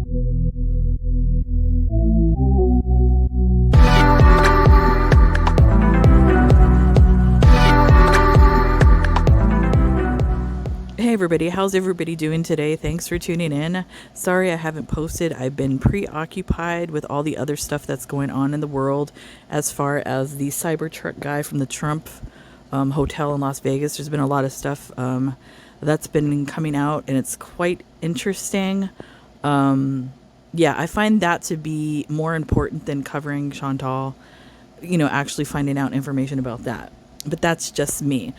Hey everybody, how's everybody doing today? Thanks for tuning in. Sorry I haven't posted. I've been preoccupied with all the other stuff that's going on in the world as far as the Cybertruck guy from the Trump hotel in Las Vegas. There's been a lot of stuff that's been coming out and it's quite interesting. Yeah, I find that to be more important than covering Shantal, actually finding out information about that. But that's just me.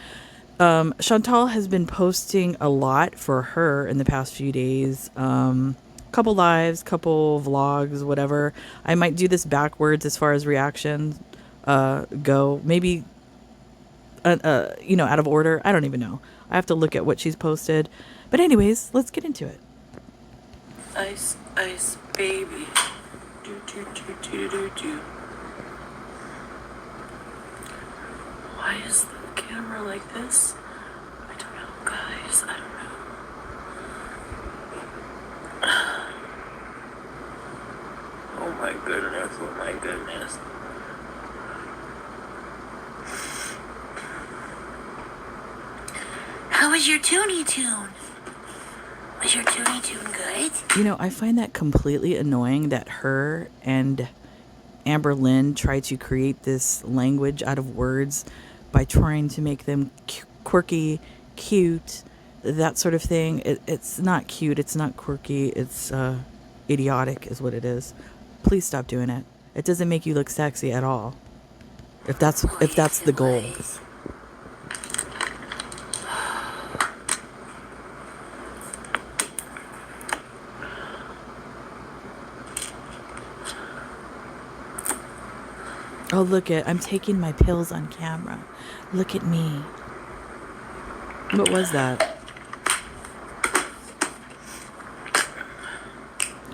Shantal has been posting a lot for her in the past few days. Couple lives, couple vlogs, whatever. I might do this backwards as far as reactions go. Maybe, out of order. I don't even know. I have to look at what she's posted. But anyways, let's get into it. Ice, ice, baby. Do, do, do, do, do, do. Why is the camera like this? I don't know, guys. I don't know. Oh my goodness. Oh my goodness. How was your Toonie Tune? Was your Toonie Tune good? I find that completely annoying that her and Amber Lynn try to create this language out of words by trying to make them quirky, cute, that sort of thing. It's not cute. It's not quirky. It's idiotic is what it is. Please stop doing it. It doesn't make you look sexy at all. If that's the goal. Oh, I'm taking my pills on camera. Look at me. What was that?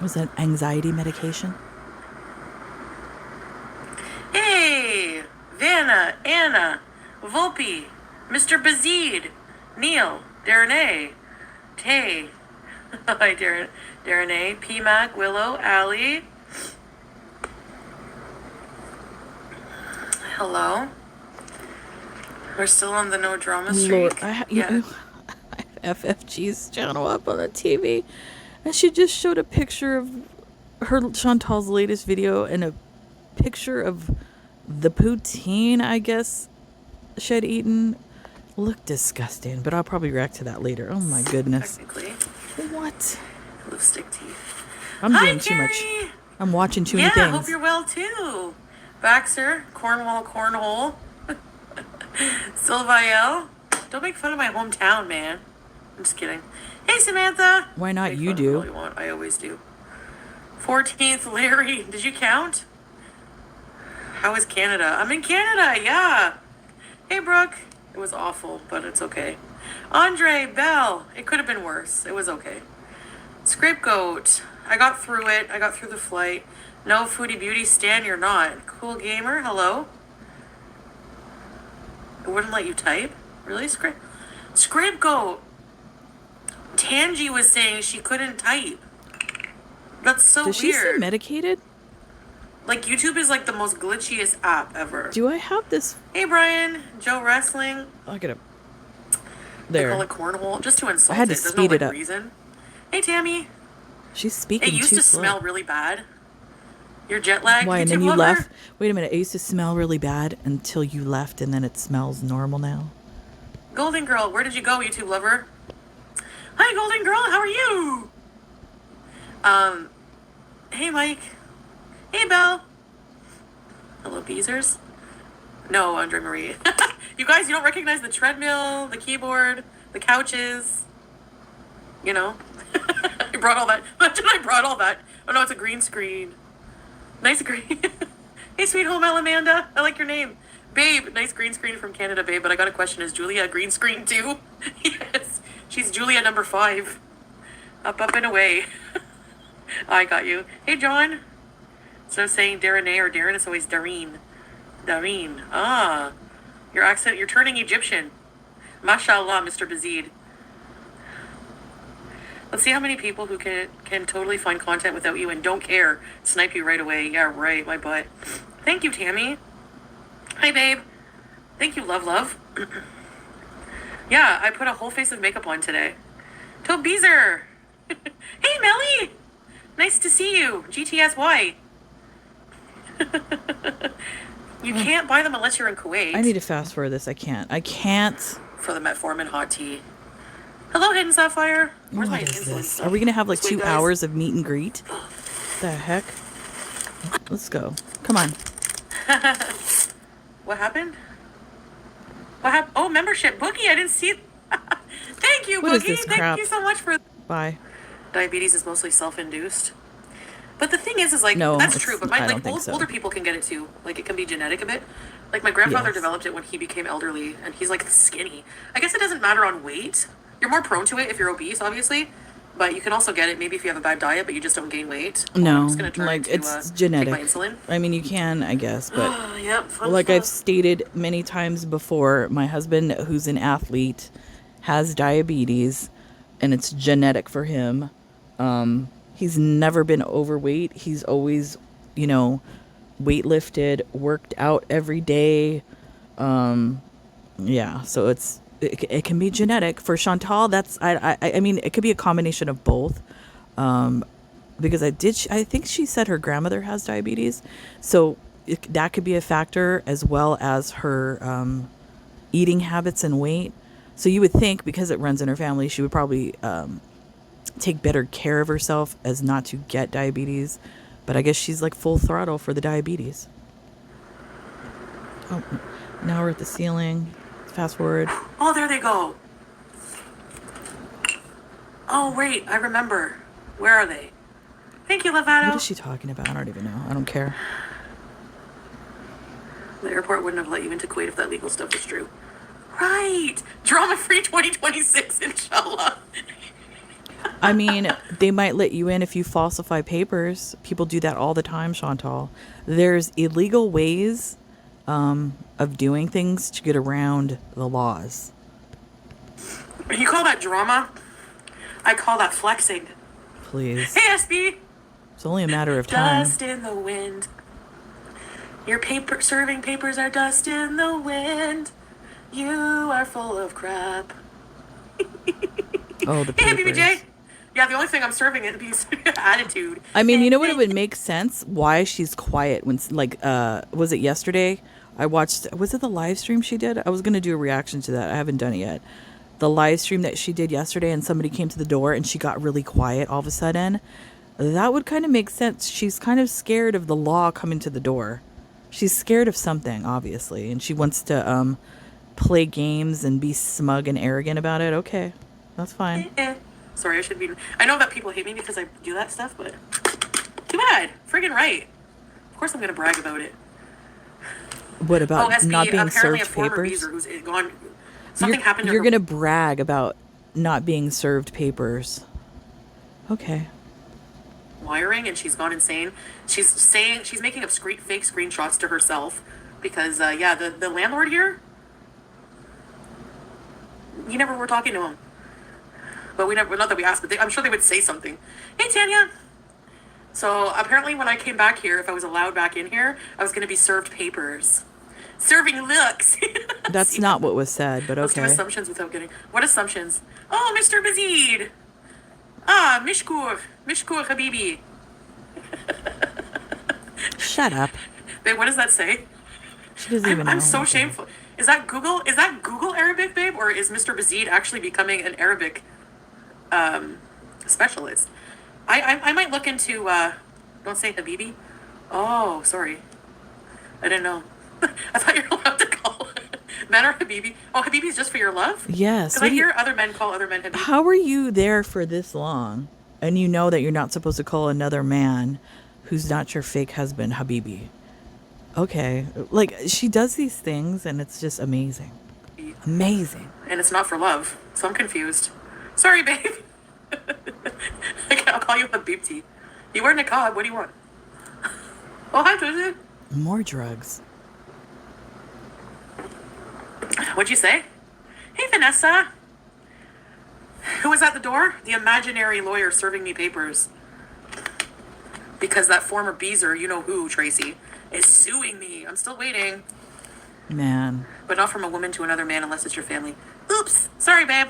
Was that anxiety medication? Hey, Vanna, Anna, Volpe, Mr. Bazid, Neil, Darren Tay. Hi, Darren P-Mac, Willow, Allie. Hello. We're still on the no drama streak. Lord, I have FFG's channel up on the TV, and she just showed a picture of Chantal's latest video and a picture of the poutine, I guess, she had eaten. Looked disgusting, but I'll probably react to that later. Oh my goodness. Technically. What? Lipstick teeth. I'm Hi, doing too much. Carrie. I'm watching too many Yeah, things. hope you're well too. Baxter, Cornwall, Cornhole. Sylvael. Don't make fun of my hometown, man. I'm just kidding. Hey, Samantha. Why not? Make You fun of do. all you want. I always do. 14th, Larry. Did you count? How is Canada? I'm in Canada, yeah. Hey, Brooke. It was awful, but it's okay. Andre, Bell. It could have been worse. It was okay. Scapegoat. I got through it. I got through the flight. No, Foodie Beauty, Stan, you're not. Cool Gamer, hello? It wouldn't let you type? Really? Scapegoat. Tangi was saying she couldn't type. That's so weird. Does she seem medicated? Like, YouTube is like the most glitchiest app ever. Do I have this? Hey, Brian. Joe Wrestling. I'll get it. They There. call it cornhole just to insult I had to it. There's speed no it up. reason. Hey, Tammy. She's speaking It used too to slow. smell really bad. Your jet lag. Why? And YouTube then you lover? left? Wait a minute. It used to smell really bad until you left, and then it smells normal now. Golden Girl, where did you go, YouTube lover? Hi, Golden Girl, how are you? Hey, Mike. Hey, Belle. Hello, Beezers. No, Andre Marie. You guys, you don't recognize the treadmill, the keyboard, the couches. You know? I brought all that. Imagine I brought all that. Oh, no, it's a green screen. Nice green. Hey, sweet home Amanda. I like your name. Babe, nice green screen from Canada, babe. But I got a question. Is Julia a green screen too? Yes. She's Julia number 5. Up, and away. I got you. Hey, John. Instead of saying Darren or Darren, it's always Dareen. Dareen. Ah. Your accent, you're turning Egyptian. Mashallah, Mr. Bazid. Let's see how many people who can totally find content without you and don't care snipe you right away. Yeah, right, my butt. Thank you, Tammy. Hi, babe. Thank you, love. Yeah, I put a whole face of makeup on today. Tobeezer! Hey, Melly! Nice to see you. GTSY. You can't buy them unless you're in Kuwait. I need to fast forward this. I can't. For the metformin hot tea. Hello, Hidden Sapphire. Where's my What is insulin this? stuff? Are we going to have like Sweet 2 guys. hours of meet and greet? The heck? Let's go. Come on. What happened? What happened? Oh, membership. Boogie, I didn't see it. Thank you, What is Boogie. this Thank crap? you so much for... Bye. Diabetes is mostly self-induced. But the thing is like, No, that's it's- true. But I like don't think so. older people can get it too. Like, it can be genetic a bit. Like, my grandfather Yes. developed it when he became elderly, and he's like skinny. I guess it doesn't matter on weight. You're more prone to it if you're obese, obviously. But you can also get it maybe if you have a bad diet, but you just don't gain weight. No, I'm just gonna try like to, it's take genetic. my insulin. I mean, you can, I guess, but Yep. Fun like I've stuff. stated many times before, my husband, who's an athlete, has diabetes, and it's genetic for him. He's never been overweight. He's always, weightlifted, worked out every day. Yeah, so it can be genetic. For Shantal, that's I mean, it could be a combination of both. Because I think she said her grandmother has diabetes, so that could be a factor, as well as her eating habits and weight. So you would think, because it runs in her family, she would probably take better care of herself as not to get diabetes. But I guess she's like full throttle for the diabetes. Oh, now we're at the ceiling. Fast forward. Oh, there they go. Oh, wait, I remember. Where are they? Thank you, Lovato. What is she talking about? I don't even know. I don't care. The airport wouldn't have let you into Kuwait if that legal stuff was true. Right. Drama-free 2026, inshallah. I mean, they might let you in if you falsify papers. People do that all the time, Shantal. There's illegal ways of doing things to get around the laws. You call that drama? I call that flexing. Please. Hey, SB. It's only a matter of time. Dust in the wind. Your serving papers are dust in the wind. You are full of crap. Oh, the Hey, papers. BBJ. Yeah, the only thing I'm serving is attitude. I mean, you know what? It would make sense why she's quiet when, like, was it yesterday? I watched, was it the live stream she did? I was going to do a reaction to that. I haven't done it yet. The live stream that she did yesterday, and somebody came to the door and she got really quiet all of a sudden. That would kind of make sense. She's kind of scared of the law coming to the door. She's scared of something, obviously, and she wants to play games and be smug and arrogant about it. Okay, that's fine. Sorry, I should be. I know that people hate me because I do that stuff, but too bad. Friggin' right. Of course, I'm gonna brag about it. What about SB, not being apparently served a former papers? Beezer who's gone. Something happened to You're her. gonna brag about not being served papers. Okay. Wiring, and she's gone insane. She's making up fake screenshots to herself because the landlord here, you never were talking to him, but not that we asked, but I'm sure they would say something. Hey, Tanya. So apparently when I came back here, if I was allowed back in here, I was going to be served papers. Serving looks. That's not what was said, but Let's do okay. assumptions without getting... What assumptions? Oh, Mr. Bazid. Ah, Mishkur Habibi. Shut up. Wait, what does that say? She doesn't even know. I'm so shameful. Is that Google? Is that Google Arabic, babe? Or is Mr. Bazid actually becoming an Arabic specialist? I might look into... don't say Habibi. Oh, sorry. I didn't know. I thought you were allowed to call men or Habibi. Oh, Habibi's just for your love? Yes. Because I hear other men call other men Habibi. How are you there for this long, and you know that you're not supposed to call another man who's not your fake husband Habibi? Okay. Like, she does these things, and it's just amazing. Amazing. And it's not for love, so I'm confused. Sorry, babe. I'll call you Habibti. You wear niqab. What do you want? Oh, hi, Tuesday. More drugs. What'd you say? Hey, Vanessa. Who was at the door? The imaginary lawyer serving me papers. Because that former Beezer, you know who, Tracy, is suing me. I'm still waiting. Man. But not from a woman to another man unless it's your family. Oops. Sorry, babe.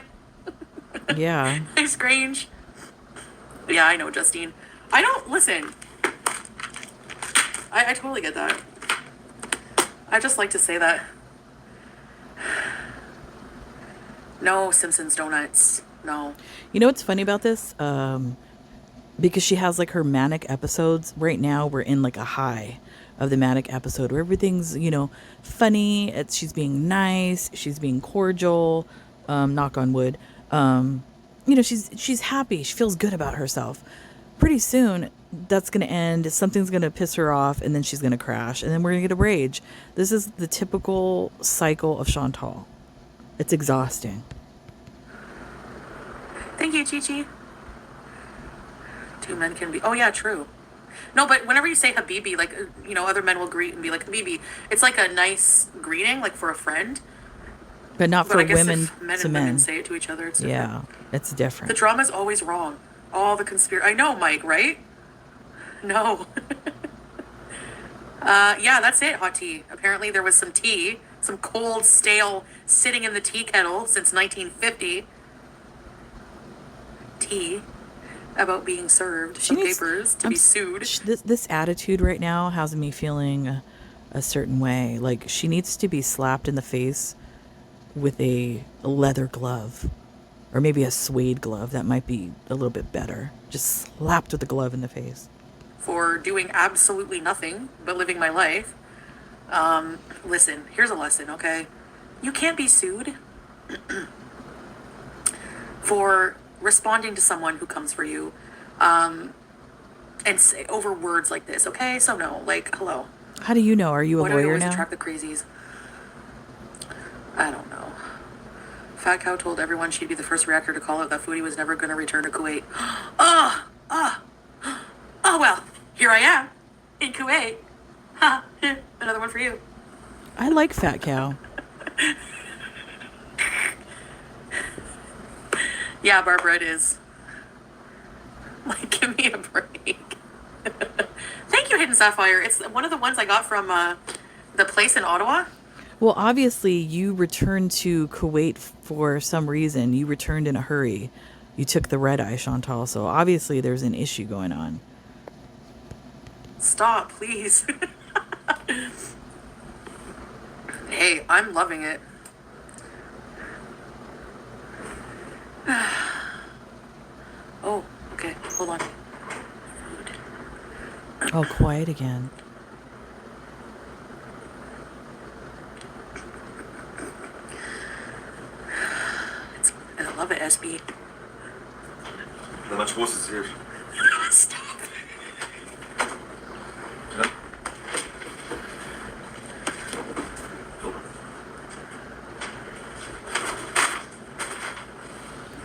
Yeah. Thanks, Grange. Yeah, I know, Justine. I don't... Listen. I totally get that. I just like to say that. No Simpsons donuts. No. You know what's funny about this? Because she has like her manic episodes. Right now, we're in like a high of the manic episode where everything's, funny. She's being nice. She's being cordial. Knock on wood. She's happy. She feels good about herself. Pretty soon, that's going to end. Something's going to piss her off, and then she's going to crash, and then we're going to get a rage. This is the typical cycle of Shantal. It's exhausting. Thank you, Chi-Chi. Two men can be... Oh, yeah, true. No, but whenever you say Habibi, like, other men will greet and be like, Habibi, it's like a nice greeting, like for a friend. But not for I guess women if men to and men. women say it to each other, it's different. Yeah, it's different. The drama's always wrong. All the conspiracy... I know, Mike, right? No. Yeah, that's it, hot tea. Apparently there was some tea, some cold, stale, sitting in the tea kettle since 1950. Tea about being served some papers to be sued. This attitude right now has me feeling a certain way. Like, she needs to be slapped in the face with a leather glove. Or maybe a suede glove. That might be a little bit better. Just slapped with a glove in the face. For doing absolutely nothing but living my life. Listen, here's a lesson, okay? You can't be sued for responding to someone who comes for you and say over words like this, okay? So no, like, hello. How do you know? Are you a Why do I lawyer always now? attract the crazies? I don't know. Fat Cow told everyone she'd be the first reactor to call out that Foodie was never going to return to Kuwait. Oh, well, here I am in Kuwait. Ha, another one for you. I like Fat Cow. Yeah, Barbara, it is. Like, give me a break. Thank you, Hidden Sapphire. It's one of the ones I got from the place in Ottawa. Well, obviously, you returned to Kuwait for some reason. You returned in a hurry. You took the red eye, Shantal. So obviously, there's an issue going on. Stop, please. Hey, I'm loving it. Oh, okay. Hold on. Food. Oh, quiet again. I love it, SB. How much horse is here? Stop. Yeah.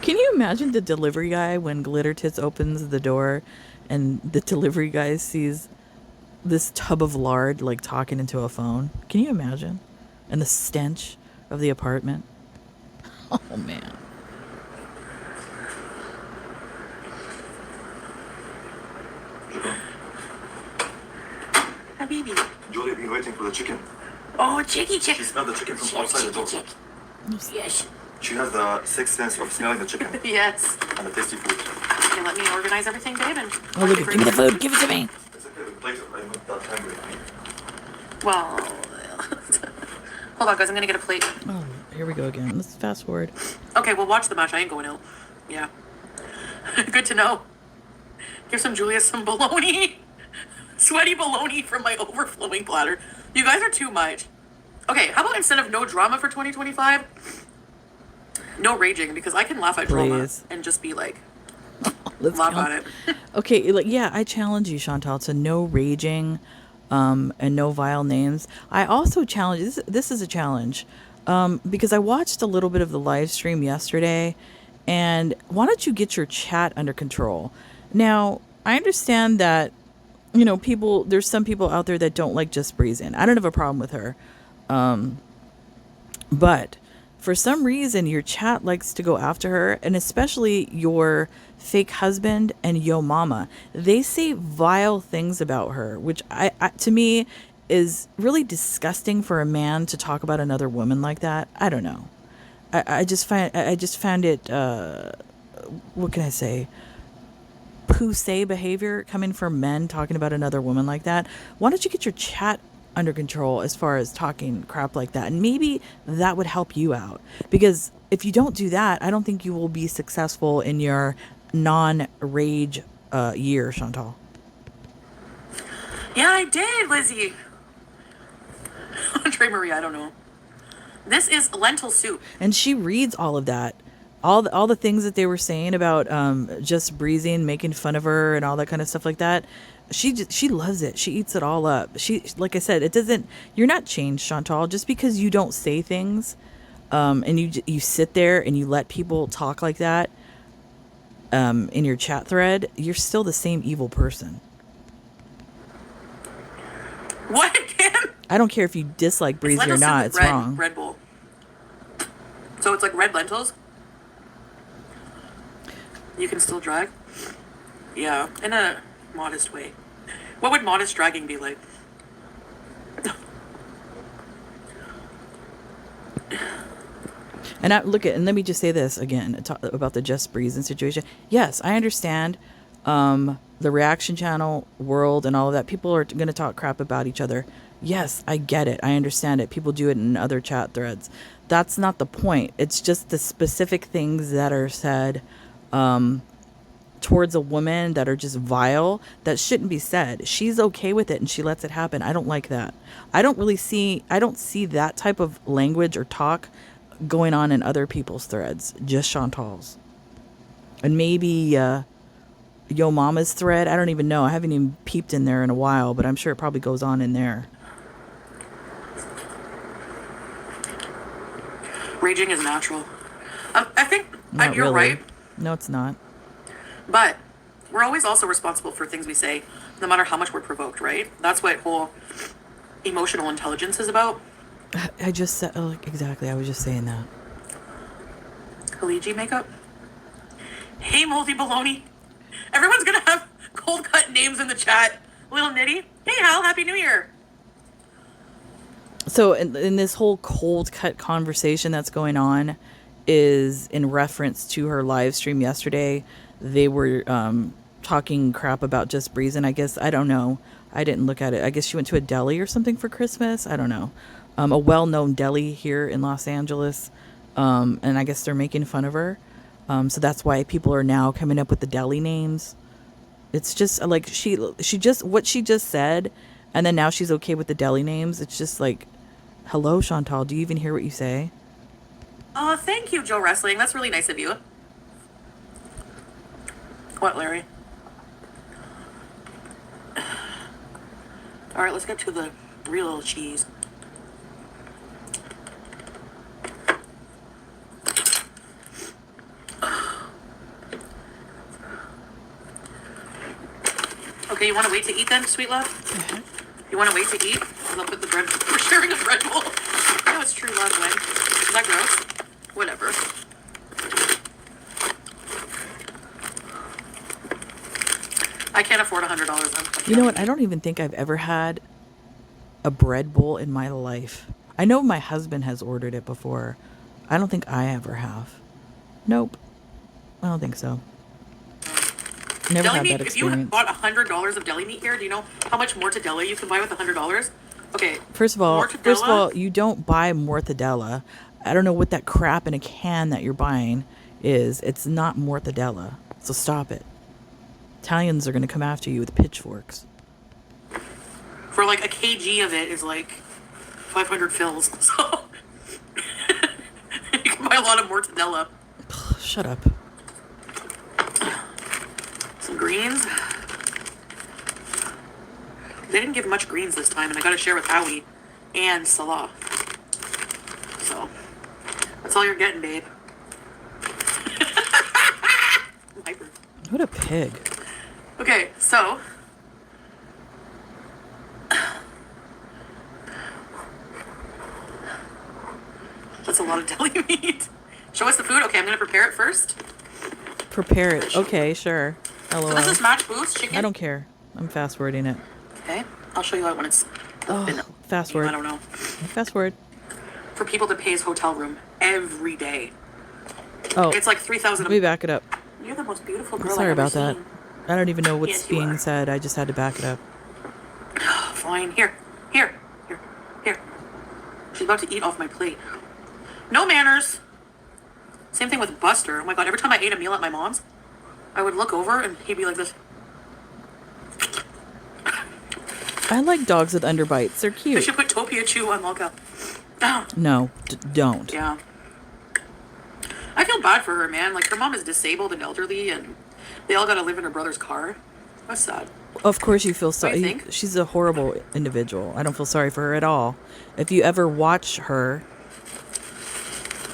Can you imagine the delivery guy when Glitter Tits opens the door and the delivery guy sees this tub of lard like talking into a phone? Can you imagine? And the stench of the apartment? Oh, man. Habibi. Julie, I've been waiting for the chicken. Oh, chicky chick. She smelled the chicken from outside the door. Yes. She has the sixth sense of smelling the chicken Yes. and the tasty food. Okay, let me organize everything, babe. And Oh, look, give me the food. Give it to me. It's okay, later. I'm not that hungry. Well, hold on, guys. I'm gonna get a plate. Oh, here we go again. Let's fast forward. Okay, we'll watch the match. I ain't going out. Yeah. Good to know. Give some Julia some bologna. Sweaty bologna from my overflowing platter. You guys are too much. Okay, how about instead of no drama for 2025, no raging, because I can laugh at drama Please. and just be like, Let's laugh count. at it. Okay, like, yeah, I challenge you, Shantal, to no raging and no vile names. I also challenge, this is a challenge, because I watched a little bit of the live stream yesterday, and why don't you get your chat under control? Now, I understand that, there's some people out there that don't like Just Brazen. I don't have a problem with her. But for some reason your chat likes to go after her, and especially your fake husband and yo mama. They say vile things about her, which I to me is really disgusting for a man to talk about another woman like that. I don't know. I just found it what can I say? Poussé behavior coming from men talking about another woman like that. Why don't you get your chat under control as far as talking crap like that? And maybe that would help you out. Because if you don't do that, I don't think you will be successful in your non-rage year, Shantal. Yeah, I did, Lizzie. Andre Marie, I don't know. This is lentil soup. And she reads all of that. All the things that they were saying about just breezing, making fun of her and all that kind of stuff like that. She loves it. She eats it all up. She, like I said, it doesn't, you're not changed, Chantal, just because you don't say things and you sit there and you let people talk like that in your chat thread, you're still the same evil person. What again? I don't care if you dislike breezy or not, it's wrong. Red Bull. So it's like red lentils? You can still drag? Yeah, in a modest way. What would modest dragging be like? And let me just say this again about the Just Breezing situation. Yes, I understand the reaction channel world and all of that. People are going to talk crap about each other. Yes, I get it. I understand it. People do it in other chat threads. That's not the point. It's just the specific things that are said towards a woman that are just vile, that shouldn't be said. She's okay with it and she lets it happen. I don't like that. I don't see that type of language or talk going on in other people's threads, just Chantal's. And maybe Yo Mama's thread. I don't even know. I haven't even peeped in there in a while, but I'm sure it probably goes on in there. Raging is natural. I think Not you're really. right. No, it's not. But we're always also responsible for things we say, no matter how much we're provoked, right? That's what whole emotional intelligence is about. I just said, exactly. I was just saying that. Kaliji makeup. Hey, Moldy Baloney. Everyone's gonna have cold cut names in the chat. Little Nitty. Hey, Hal. Happy New Year. So in this whole cold cut conversation that's going on is in reference to her live stream yesterday. They were talking crap about Just Breezing. I guess, I don't know. I didn't look at it. I guess she went to a deli or something for Christmas. I don't know. A well-known deli here in Los Angeles. And I guess they're making fun of her. So that's why people are now coming up with the deli names. It's just like she just what she just said, and then now she's okay with the deli names. It's just like, hello, Shantal. Do you even hear what you say? Oh, thank you, Joe Wrestling. That's really nice of you. What, Larry? All right, let's get to the real cheese. Okay, you want to wait to eat then, sweet love? You want to wait to eat? I'll put the bread. We're sharing a bread bowl. I know it's true love, when. Is that gross? Whatever. I can't afford $100. You know what? I don't even think I've ever had a bread bowl in my life. I know my husband has ordered it before. I don't think I ever have. Nope. I don't think so. Never Deli had meat, that if you experience. bought $100 of deli meat here, do you know how much mortadella you can buy with $100? Okay. First of all, mortadella? you don't buy mortadella. I don't know what that crap in a can that you're buying is. It's not mortadella. So stop it. Italians are going to come after you with pitchforks. For like a kg of it is like 500 fills. So you can buy a lot of mortadella. Shut up. Some greens. They didn't give much greens this time, and I got to share with Howie and Salah. So that's all you're getting, babe. I'm hyper. What a pig. Okay, so That's a lot of deli meat. Show us the food. Okay, I'm gonna prepare it first. Prepare it. Okay, sure. So LOL. this is mashed boots chicken. I don't care. I'm fast forwarding it. Okay, I'll show you when it's. been Fast I forward. don't know. Fast forward. For people to pay his hotel room every day. Oh, It's like 3,000. let me back it up. You're the most beautiful girl Sorry I've ever about that. seen. I don't even know what's Yes, you being are. said. I just had to back it up. Fine. Here. She's about to eat off my plate. No manners. Same thing with Buster. Oh my god, every time I ate a meal at my mom's, I would look over and he'd be like this. I like dogs with underbites. They're I cute. should put Topia Chew on Mocha. No, don't. Yeah. I feel bad for her, man. Like, her mom is disabled and elderly, and they all gotta live in her brother's car. That's sad. Of course you feel What do you sorry. think? She's a horrible individual. I don't feel sorry for her at all. If you ever watch her,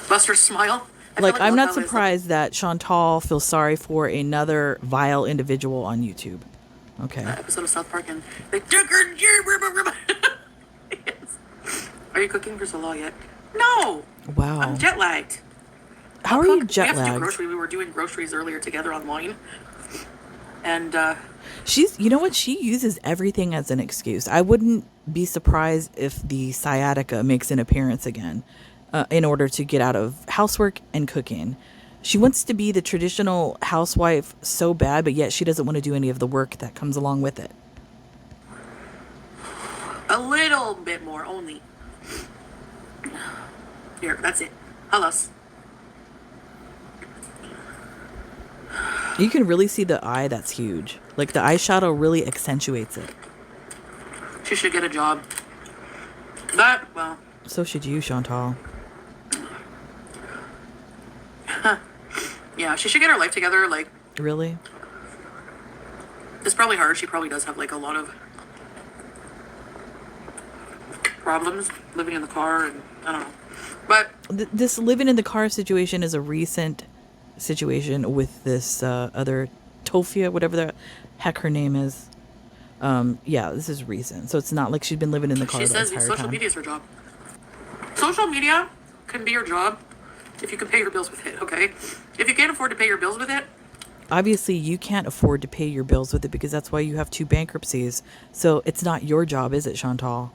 Buster's smile. I feel like, I'm not Mocha is, surprised that Shantal feels sorry for another vile individual on YouTube. Okay. Episode of South Park, and they. Yes. Are you cooking for Salah yet? No. Wow. I'm jet lagged. How are you We jet have to do lagged? grocery. We were doing groceries earlier together online, and She's, you know what? She uses everything as an excuse. I wouldn't be surprised if the sciatica makes an appearance again in order to get out of housework and cooking. She wants to be the traditional housewife so bad, but yet she doesn't want to do any of the work that comes along with it. a little bit more only. Here, that's it. Halas. You can really see the eye that's huge. Like, the eyeshadow really accentuates it. She should get a job. That, well, So should you, Chantal. yeah, she should get her life together. Like, Really? it's probably hard. She probably does have, like, a lot of problems living in the car, and I don't know. But This living in the car situation is a recent situation with this other Tofia, whatever the heck her name is. Yeah, this is recent. So it's not like she's been living in the car she the says entire social time. media is her job. Social media can be your job if you can pay your bills with it, okay? If you can't afford to pay your bills with it, Obviously, you can't afford to pay your bills with it because that's why you have 2 bankruptcies. So it's not your job, is it, Chantal?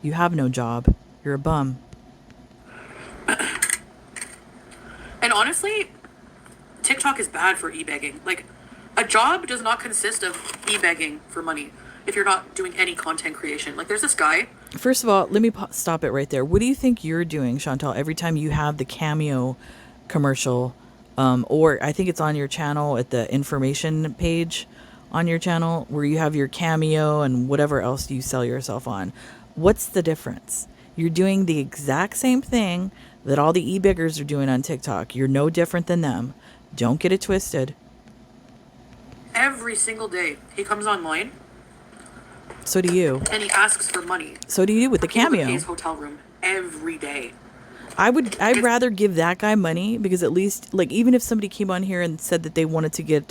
You have no job. You're a bum. and honestly, TikTok is bad for e-begging. Like, a job does not consist of e-begging for money if you're not doing any content creation. Like, there's this guy. First of all, let me stop it right there. What do you think you're doing, Chantal, every time you have the Cameo commercial? Or I think it's on your channel at the information page on your channel where you have your Cameo and whatever else you sell yourself on. What's the difference? You're doing the exact same thing that all the e-beggars are doing on TikTok. You're no different than them. Don't get it twisted. Every single day, he comes online So do you. and he asks for money. So do you with the People to pay Cameo. his hotel room every day. I'd rather give that guy money because at least, like, even if somebody came on here and said that they wanted to get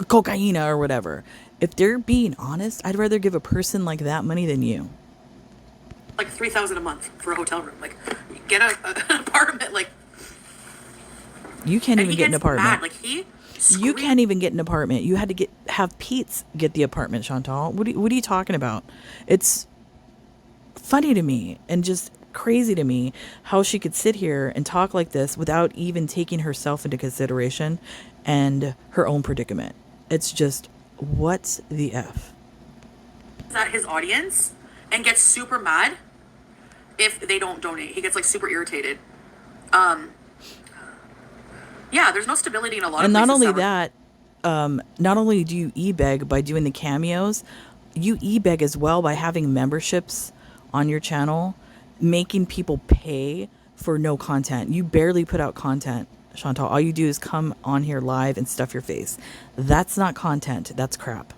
cocaine or whatever, if they're being honest, I'd rather give a person like that money than you. Like 3,000 a month for a hotel room. Like, get an apartment. Like, You can't and even he get an gets apartment. mad. Like, he You screams. can't even get an apartment. You had to have Pete's get the apartment, Chantal. What are you talking about? It's funny to me and just crazy to me how she could sit here and talk like this without even taking herself into consideration and her own predicament. It's just, what the F? At his audience and gets super mad if they don't donate. He gets like super irritated. Yeah, there's no stability in a lot And of not places only that, not only do you e-beg by doing the cameos, you e-beg as well by having memberships on your channel, making people pay for no content. You barely put out content, Chantal. All you do is come on here live and stuff your face. That's not content. That's crap.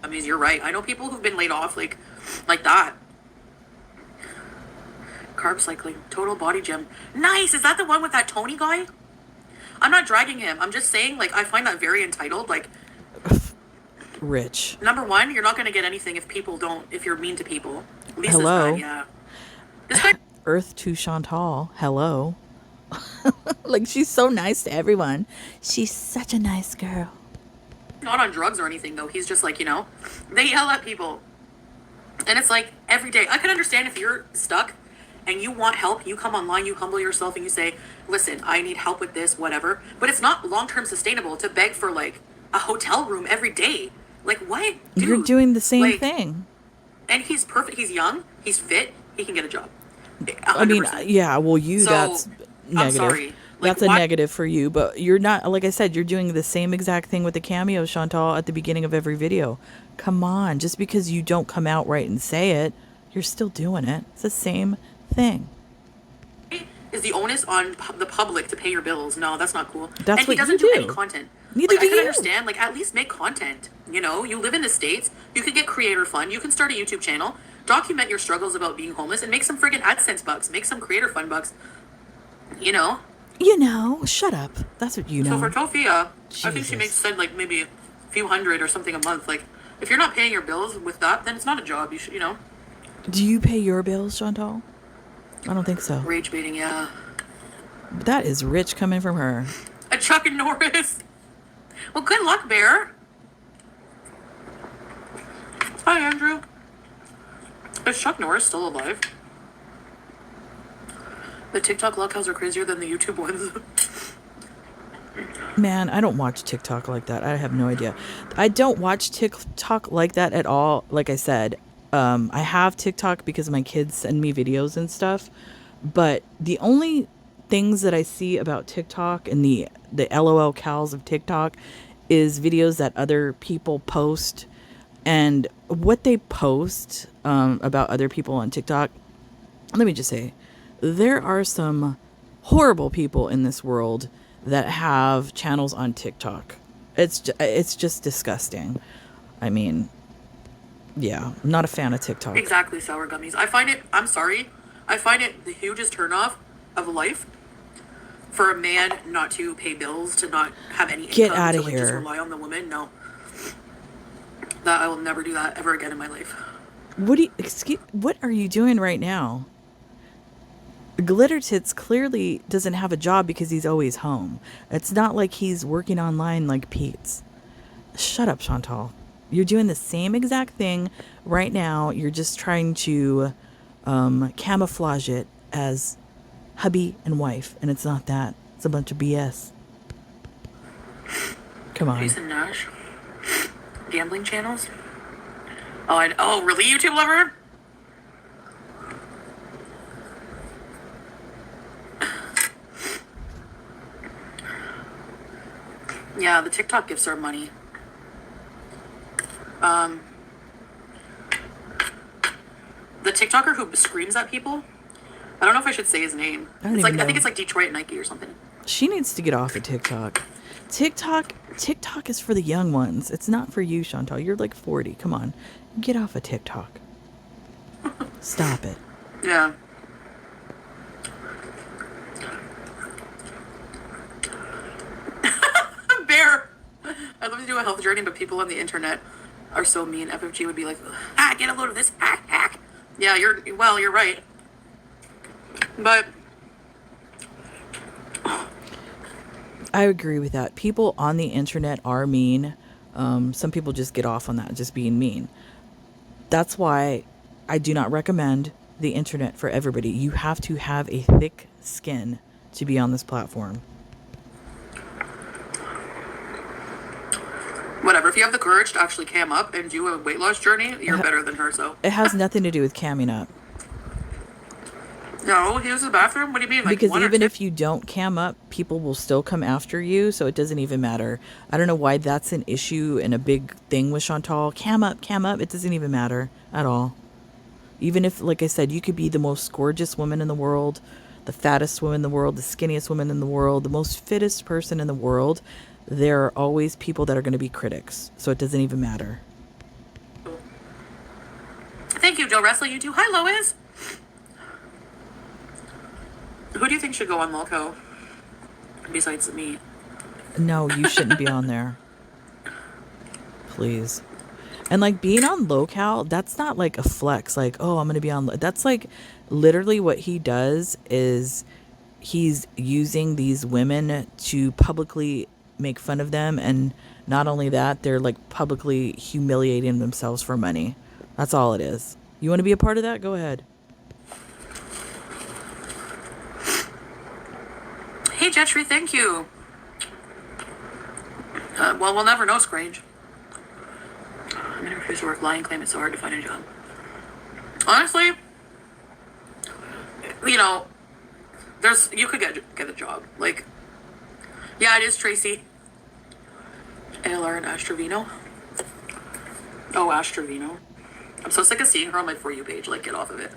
I mean, you're right. I know people who've been laid off like that. Carb cycling, total body gym. Nice. Is that the one with that Tony guy? I'm not dragging him. I'm just saying, like, I find that very entitled. Like, Rich. number one, you're not going to get anything if you're mean to people. Lisa's Hello? bad, yeah. This guy, earth to Shantal. Hello. Like, she's so nice to everyone. She's such a nice girl. Not on drugs or anything, though. He's just like, they yell at people. And it's like every day. I can understand if you're stuck and you want help, you come online, you humble yourself and you say, listen, I need help with this, whatever. But it's not long-term sustainable to beg for like a hotel room every day. Like, what? Dude, you're doing the same thing. And he's perfect. He's young. He's fit. He can get a job. 100%. I mean, yeah, well, that's negative. I'm sorry. That's a negative for you, but you're not, like I said, you're doing the same exact thing with the cameo, Shantal, at the beginning of every video. Come on, just because you don't come out right and say it, you're still doing it. It's the same thing. Is the onus on the public to pay your bills? No, that's not cool. That's and what he doesn't you do do. any content. Neither do I can you. understand. Like, at least make content. You live in the States. You can get creator fund. You can start a YouTube channel. Document your struggles about being homeless and make some friggin' AdSense bucks. Make some creator fund bucks. Shut up. That's what you know. So for Tofia, I think she Jesus. makes said like maybe a few hundred or something a month. Like, if you're not paying your bills with that, then it's not a job. You should, Do you pay your bills, Shantal? I don't think so. Rage baiting, yeah. That is rich coming from her. A Chuck and Norris. Well, good luck, Bear. Hi, Andrew. Is Chuck Norris still alive? The TikTok luck cows are crazier than the YouTube ones. Man, I don't watch TikTok like that. I have no idea. I don't watch TikTok like that at all. Like I said, I have TikTok because my kids send me videos and stuff. But the only things that I see about TikTok and the LOL cows of TikTok is videos that other people post. And what they post about other people on TikTok, let me just say, there are some horrible people in this world that have channels on TikTok. It's just disgusting. I mean, yeah, I'm not a fan of TikTok. Exactly, sour gummies. I'm sorry, I find it the hugest turnoff of life for a man not to pay bills, to not have any income, Get outta to like, just here. rely on the woman. No. That I will never do that ever again in my life. What are you doing right now? Glitter Tits clearly doesn't have a job because he's always home. It's not like he's working online like Pete's. Shut up, Shantal. You're doing the same exact thing right now. You're just trying to camouflage it as hubby and wife, and it's not that. It's a bunch of BS. Come on. Jason Nash. Gambling channels. Oh, really, YouTube lover? Yeah, the TikTok gifts are money. The TikToker who screams at people. I don't know if I should say his name. I don't It's like even I think know. it's like Detroit Nike or something. She needs to get off of TikTok. TikTok is for the young ones. It's not for you, Shantal. You're like 40. Come on. Get off of TikTok. Stop it. Yeah. Bear. I'd love to do a health journey, but people on the internet are so mean. FFG would be like, get a load of this. Hack. Yeah, you're right. But I agree with that. People on the internet are mean. Some people just get off on that, just being mean. That's why I do not recommend the internet for everybody. You have to have a thick skin to be on this platform. whatever. If you have the courage to actually cam up and do a weight loss journey, you're better than her. So It has nothing to do with camming up. no, he was in the bathroom. What do you mean? Like Because one or even two? if you don't cam up, people will still come after you, so it doesn't even matter. I don't know why that's an issue and a big thing with Shantal. Cam up, it doesn't even matter at all. Even if, like I said, you could be the most gorgeous woman in the world, the fattest woman in the world, the skinniest woman in the world, the most fittest person in the world, there are always people that are going to be critics, so it doesn't even matter. Thank you, Joe Wrestling. You too. Hi, Lois. Who do you think should go on Lolco besides me? No, you shouldn't be on there. Please. And like being on local, that's not like a flex. Like, oh, I'm gonna be on. That's like literally what he does is he's using these women to publicly make fun of them, and not only that, they're like publicly humiliating themselves for money. That's all it is. You want to be a part of that? Go ahead. Hey, Jetri, thank you. Well, we'll never know, Scrange. I'm gonna refuse to work, lying, claim it's so hard to find a job. Honestly, you know, you could get a job. Like, yeah, it is Tracy. ALR and Astravino. Oh, Astravino. I'm so sick of seeing her on my For You page. Like, get off of it.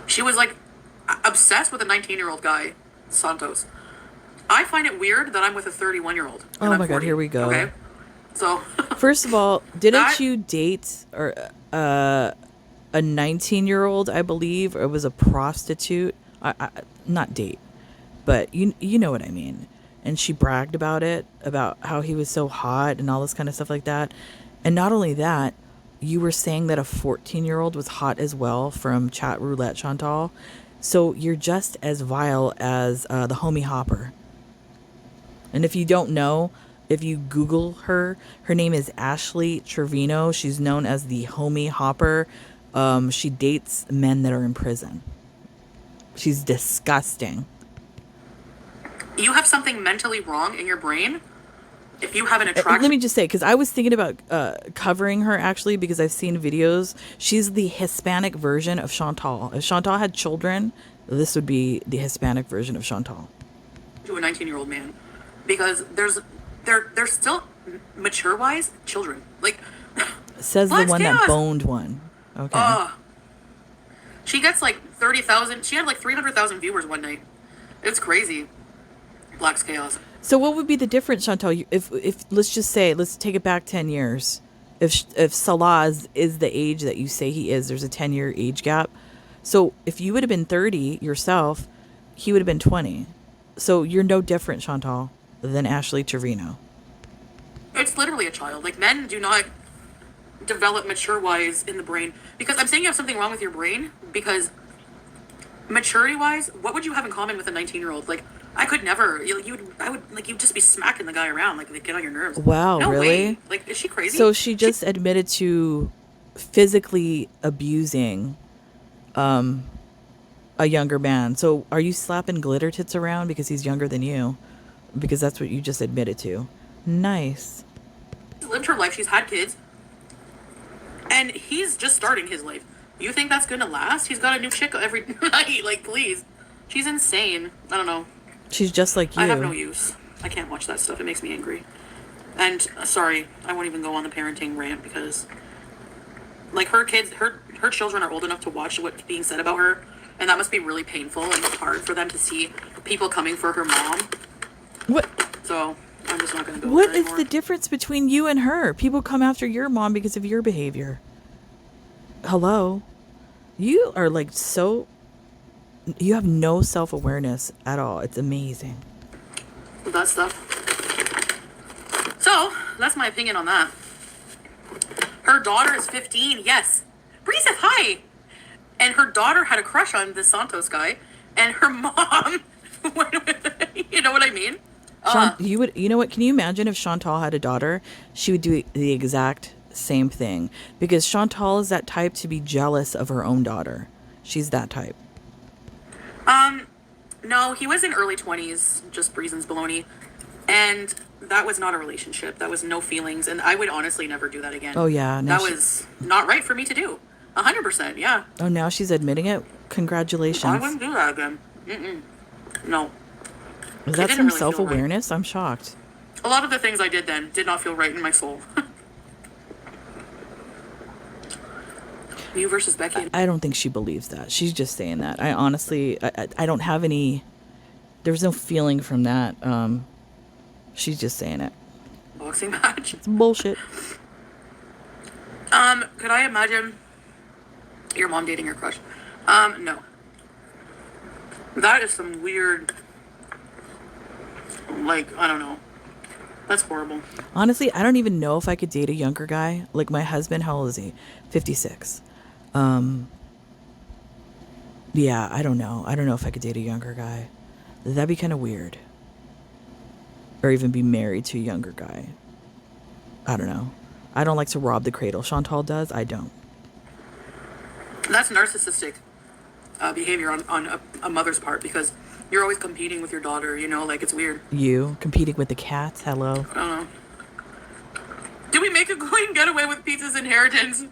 She was like obsessed with a 19-year-old guy, Santos. I find it weird that I'm with a 31-year-old. Oh my God, here we go. Okay, so First of all, didn't That- you date or a 19-year-old? I believe, or it was a prostitute. Not date, but you know what I mean. And she bragged about it, about how he was so hot and all this kind of stuff like that. And not only that, you were saying that a 14-year-old was hot as well from Chat Roulette, Shantal. So you're just as vile as the homie Hopper. And if you don't know, if you Google her, her name is Ashley Trevino. She's known as the homie Hopper. She dates men that are in prison. She's disgusting. you have something mentally wrong in your brain if you have an attraction. Let me just say, because I was thinking about covering her actually, because I've seen videos. She's the Hispanic version of Shantal. If Shantal had children, this would be the Hispanic version of Shantal. To a 19-year-old man, because they're still mature-wise children. Like, Says the Black's one that chaos. boned one. Okay. She gets like 30,000. She had like 300,000 viewers one night. It's crazy. Black's chaos. So what would be the difference, Chantal? If let's just say, let's take it back 10 years. If Salah is the age that you say he is, there's a 10-year age gap. So if you would have been 30 yourself, he would have been 20. So you're no different, Chantal, than Ashley Trevino. It's literally a child. Like, men do not develop mature-wise in the brain. Because I'm saying you have something wrong with your brain, because maturity-wise, what would you have in common with a 19-year-old? Like, I could never. You'd just be smacking the guy around, like, they get on your nerves. Wow, No really? way. Like, is she crazy? So she just admitted to physically abusing a younger man. So are you slapping glitter tits around because he's younger than you? Because that's what you just admitted to. Nice. She's lived her life. She's had kids. And he's just starting his life. You think that's gonna last? He's got a new chick every night. Like, please. She's insane. I don't know. She's just like you. I have no use. I can't watch that stuff. It makes me angry. And sorry, I won't even go on the parenting rant because, like, her kids, her children are old enough to watch what's being said about her, and that must be really painful and hard for them to see people coming for her mom. What? So I'm just not gonna go. What with her is anymore. the difference between you and her? People come after your mom because of your behavior. Hello? You are like so... You have no self-awareness at all. It's amazing. With that stuff? So that's my opinion on that. Her daughter is 15. Yes, Bree said hi, and her daughter had a crush on this Santos guy, and her mom went with it. You know what I mean? You know what? Can you imagine if Chantal had a daughter? She would do the exact same thing, because Chantal is that type to be jealous of her own daughter. She's that type. No, he was in early 20s, just reasons baloney, and that was not a relationship. That was no feelings, and I would honestly never do that again. Oh, yeah. That was not right for me to do. 100%, yeah. Oh, now she's admitting it? Congratulations. I wouldn't do that again. Mm-mm. No. Is It that didn't some really feel self-awareness? I'm shocked. A lot of the things I did then did not feel right in my soul. You versus Becky. I don't think she believes that. She's just saying that. I honestly, I don't have any, there's no feeling from that. She's just saying it. Boxing match. It's bullshit. Could I imagine your mom dating your crush? No. That is some weird... Like, I don't know. That's horrible. Honestly, I don't even know if I could date a younger guy. Like my husband, how old is he? 56. Yeah, I don't know. I don't know if I could date a younger guy. That'd be kind of weird. Or even be married to a younger guy. I don't know. I don't like to rob the cradle. Shantal does. I don't. That's narcissistic behavior on a mother's part because you're always competing with your daughter, you know, like it's weird. You competing with the cats? Hello. I don't know. Did we make a clean getaway with Pizza's inheritance?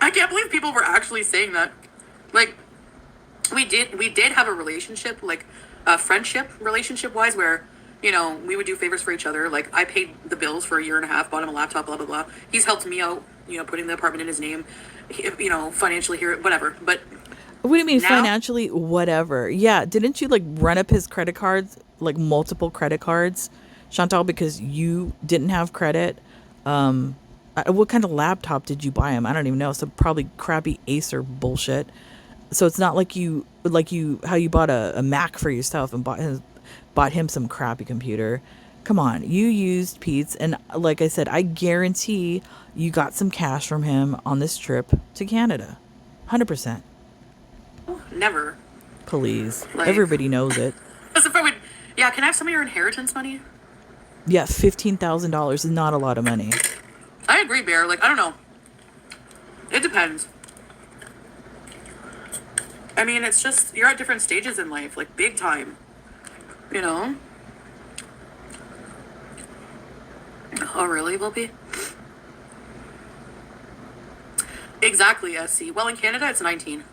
I can't believe people were actually saying that. Like, we did have a relationship, like a friendship relationship wise, where, you know, we would do favors for each other. Like, I paid the bills for a year and a half, bought him a laptop, blah blah blah. He's helped me out, you know, putting the apartment in his name, you know, financially here, whatever. But What do you mean now, financially? Whatever. Yeah. Didn't you like run up his credit cards, like multiple credit cards, Chantal, because you didn't have credit? What kind of laptop did you buy him? I don't even know. So probably crappy Acer bullshit. So it's not like how you bought a Mac for yourself and bought him some crappy computer. Come on, you used Pete's, and like I said, I guarantee you got some cash from him on this trip to Canada, 100%. never. Please, Like, everybody knows it. as if I would. Yeah, can I have some of your inheritance money? Yeah, $15,000 is not a lot of money. I agree, Bear. Like, I don't know. It depends. I mean, it's just, you're at different stages in life, like, big time. You know? Oh, really, Wilby? Exactly, SC. Well, in Canada, it's 19.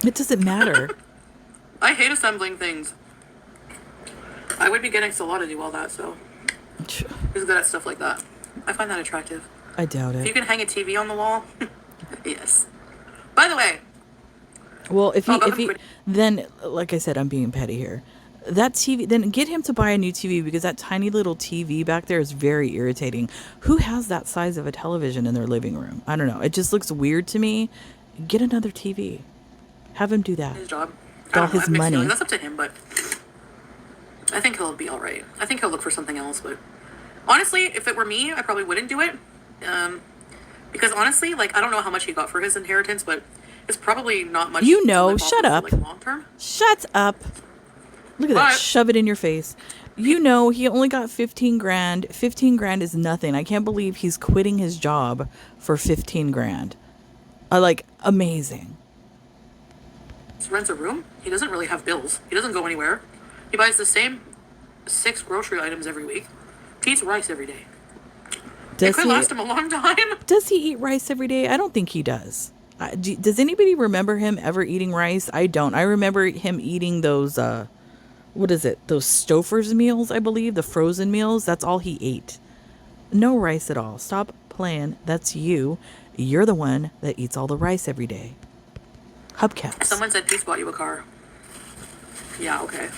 It doesn't matter. I hate assembling things. I would be getting Salah to do all that, so. He's good at stuff like that. I find that attractive. I doubt If you it. can hang a TV on the wall, yes. By the way, Well, if Oh, he, then, like I said, I'm being petty here. That TV, then get him to buy a new TV because that tiny little TV back there is very irritating. Who has that size of a television in their living room? I don't know. It just looks weird to me. Get another TV. Have him do that. his job. All I don't know, his I have mixed money. feelings. That's up to him, but I think he'll be all right. I think he'll look for something else, but honestly, if it were me, I probably wouldn't do it. Because honestly, like, I don't know how much he got for his inheritance, but it's probably not much. You to know, live off shut of up. For, like, long term. Shut up. Look at that. But- Shove it in your face. You know, he only got 15 grand. 15 grand is nothing. I can't believe he's quitting his job for 15 grand. Amazing. He rents a room. He doesn't really have bills. He doesn't go anywhere. He buys the same 6 grocery items every week. He eats rice every day. It Does could last him a long time. Does he eat rice every day? I don't think he does. Does anybody remember him ever eating rice? I don't. I remember him eating those, what is it? Those Stouffer's meals, I believe. The frozen meals. That's all he ate. No rice at all. Stop playing. That's you. You're the one that eats all the rice every day. Hubcaps. Someone said Pete's bought you a car. Yeah, okay.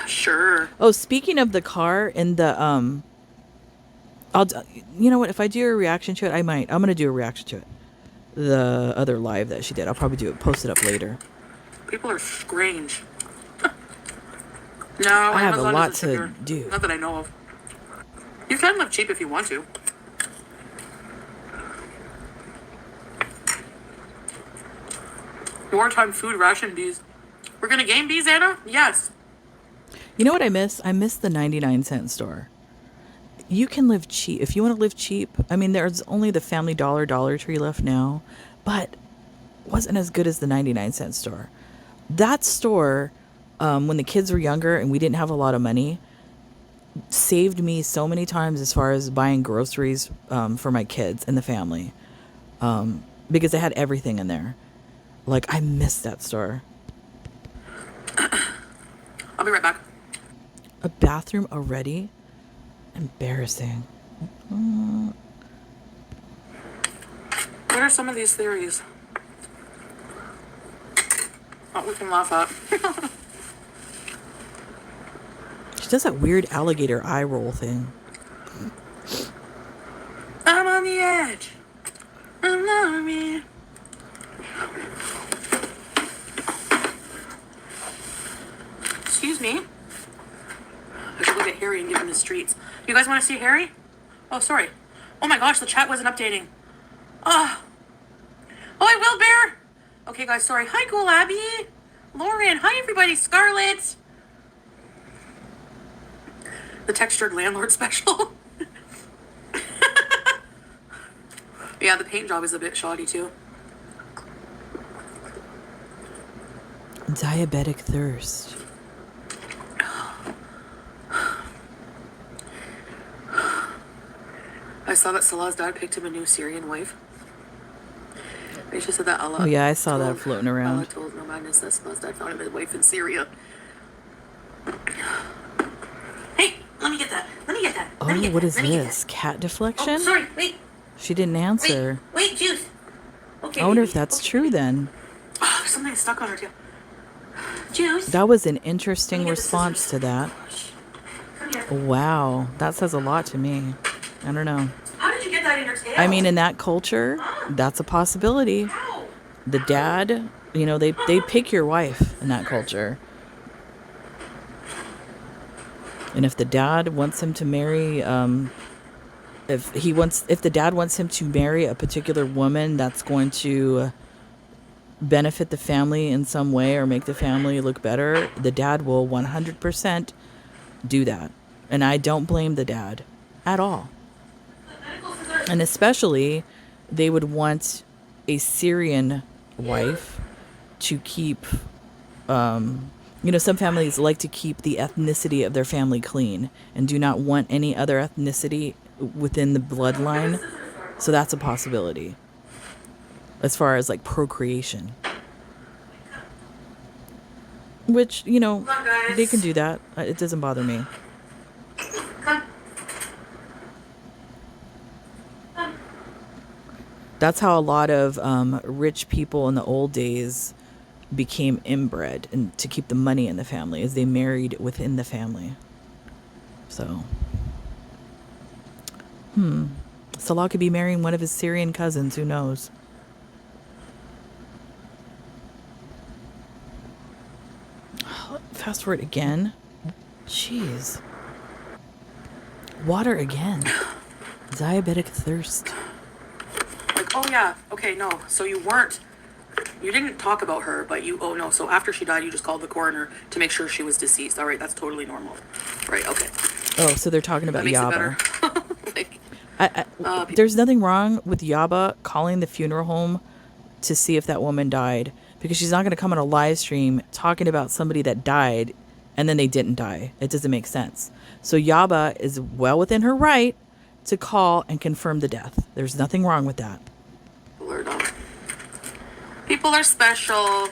Sure. Oh, speaking of the car and the, you know what? If I do a reaction to it, I might. I'm going to do a reaction to it. The other live that she did. I'll probably post it up later. People are strange. No, I have a Amazon lot isn't to secure. do. Not that I know of. You can live cheap if you want to. Wartime food ration bees. We're gonna game bees, Anna? Yes. You know what I miss? I miss the 99-cent store. You can live cheap. If you want to live cheap, I mean, there's only the Family Dollar Dollar Tree left now, but wasn't as good as the 99-cent store. That store, when the kids were younger and we didn't have a lot of money, saved me so many times as far as buying groceries for my kids and the family, because they had everything in there. Like, I miss that store. I'll be right back. A bathroom already? Embarrassing. What are some of these theories? Oh, we can laugh at. She does that weird alligator eye roll thing. I'm on the edge. excuse me. I should go get Harry and give him his treats. You guys want to see Harry? Oh, sorry. Oh my gosh, the chat wasn't updating. Oh, I will, Bear. Okay, guys, sorry. Hi, Cool Abby. Lauren. Hi, everybody. Scarlett. The textured landlord special. Yeah, the paint job is a bit shoddy, too. Diabetic thirst. I saw that Salah's dad picked him a new Syrian wife. I just said that Allah. Oh yeah, I saw that floating Allah around. told no madness that Salah's dad found him a wife in Syria. Hey, let me get that. Let me get that. Oh, Let me get what that. is Let me get this? that. Cat deflection? Oh, sorry. Wait. She didn't answer. Wait, Juice. Okay. I wonder if baby. that's Okay. true then. Oh, there's something stuck on her tail. Juice. That was an interesting Let me get the response scissors. to that. Come here. Wow, that says a lot to me. I don't know. How did you get that in her tail? I mean, in that culture, that's a possibility. How? The dad, you know, they pick your wife in that culture. And if the dad wants him to marry, if the dad wants him to marry a particular woman that's going to benefit the family in some way or make the family look better, the dad will 100% do that. And I don't blame the dad at all. And especially, they would want a Syrian wife to keep, some families like to keep the ethnicity of their family clean and do not want any other ethnicity within the bloodline. So that's a possibility as far as like procreation. Which, they can do that. It doesn't bother me. That's how a lot of rich people in the old days became inbred, and to keep the money in the family, is they married within the family. So, Salah could be marrying one of his Syrian cousins. Who knows? Fast forward again. Jeez. Water again. Diabetic thirst. Like, oh yeah, okay, no. So you didn't talk about her, but so after she died, you just called the coroner to make sure she was deceased. All right, that's totally normal. Right, okay. Oh, so they're talking about That makes Yaba. it better. Like, There's nothing wrong with Yaba calling the funeral home to see if that woman died, because she's not going to come on a live stream talking about somebody that died and then they didn't die. It doesn't make sense. So Yaba is well within her right to call and confirm the death. There's nothing wrong with that. people are special.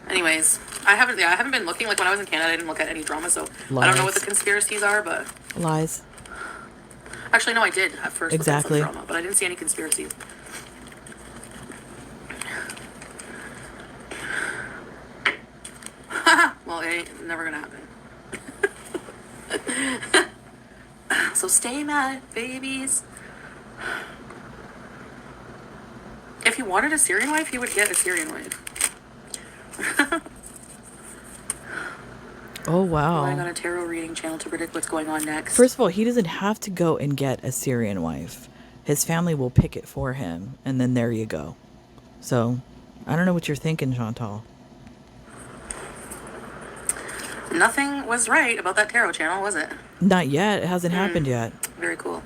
Anyways, I haven't been looking. Like when I was in Canada, I didn't look at any drama, so I don't know what the conspiracies are, but Lies. actually no, I did at first Exactly. look at some drama, but I didn't see any conspiracies. Well, it ain't never gonna happen. So stay mad, babies. If he wanted a Syrian wife, he would get a Syrian wife. Oh, wow. Relying on a tarot reading channel to predict what's going on next. First of all, he doesn't have to go and get a Syrian wife. His family will pick it for him, and then there you go. So, I don't know what you're thinking, Shantal. Nothing was right about that tarot channel, was it? Not yet. It hasn't happened yet. Very cool.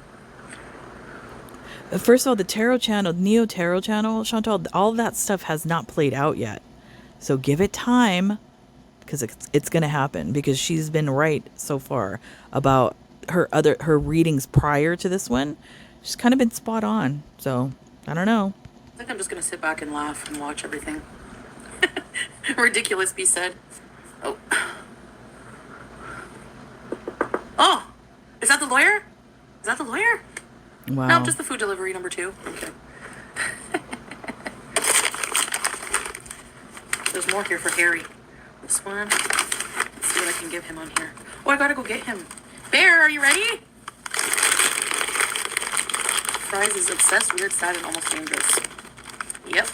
First of all, the tarot channel, Neo Tarot channel, Shantal, all that stuff has not played out yet. So give it time, because it's going to happen, because she's been right so far about her readings prior to this one. She's kind of been spot on. So, I don't know. I think I'm just going to sit back and laugh and watch everything. Ridiculous be said. Oh. Oh! Is that the lawyer? Is that the lawyer? Wow. No, just the food delivery number 2. Okay. There's more here for Harry. This one. Let's see what I can give him on here. Oh, I gotta go get him. Bear, are you ready? Fries is obsessed, weird, sad, and almost dangerous. Yep.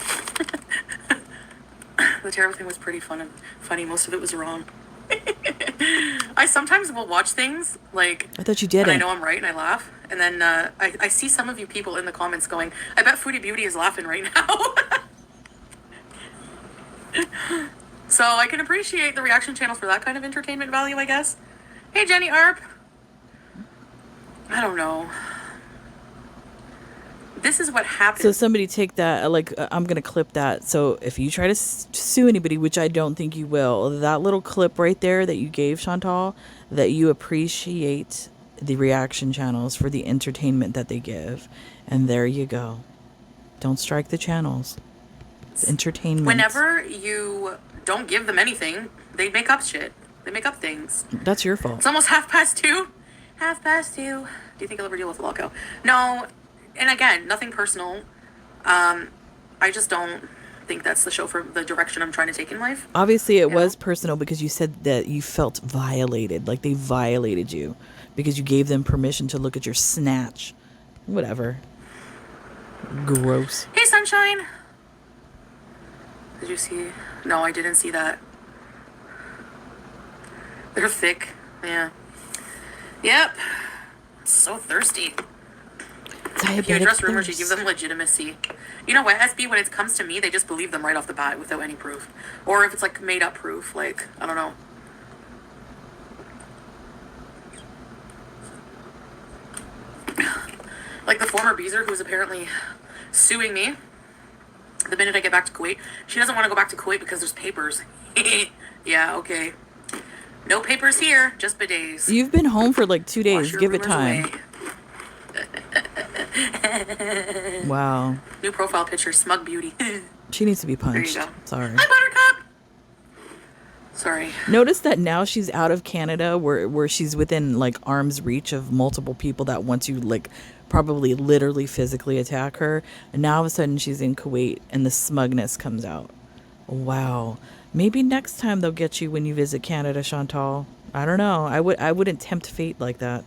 The tarot thing was pretty funny. Most of it was wrong. I sometimes will watch things like I thought you and I didn't. know I'm right and I laugh. And then I see some of you people in the comments going, I bet Foodie Beauty is laughing right now. So I can appreciate the reaction channels for that kind of entertainment value, I guess. Hey, Jenny Arp. I don't know. This is what happens. So somebody take that, I'm going to clip that. So if you try to sue anybody, which I don't think you will, that little clip right there that you gave, Shantal, that you appreciate the reaction channels for the entertainment that they give. And there you go. Don't strike the channels. It's entertainment. Whenever you don't give them anything, they make up shit. They make up things. That's your fault. It's almost 2:30. 2:30. Do you think I'll ever deal with a lockout? No. And again, nothing personal. I just don't think that's the show for the direction I'm trying to take in life. Obviously, it was personal because you said that you felt violated. Like they violated you because you gave them permission to look at your snatch. Whatever. Gross. Hey, Sunshine. Did you see? No, I didn't see that. They're thick. Yeah. Yep. So thirsty. If you address rumors, you give them legitimacy. You know what, SB, when it comes to me, they just believe them right off the bat without any proof. Or if it's like made up proof, like, I don't know. Like the former Beezer who's apparently suing me the minute I get back to Kuwait. She doesn't want to go back to Kuwait because there's papers. Yeah, okay. No papers here, just bidets. You've been home for like 2 days. Give it time. Wow. New profile picture, smug beauty. She needs to be punched. There you go. Sorry. Hi, Buttercup! Sorry. Notice that now she's out of Canada where she's within like arm's reach of multiple people that want to like probably literally physically attack her. And now all of a sudden she's in Kuwait and the smugness comes out. Wow. Maybe next time they'll get you when you visit Canada, Shantal. I don't know. I wouldn't tempt fate like that.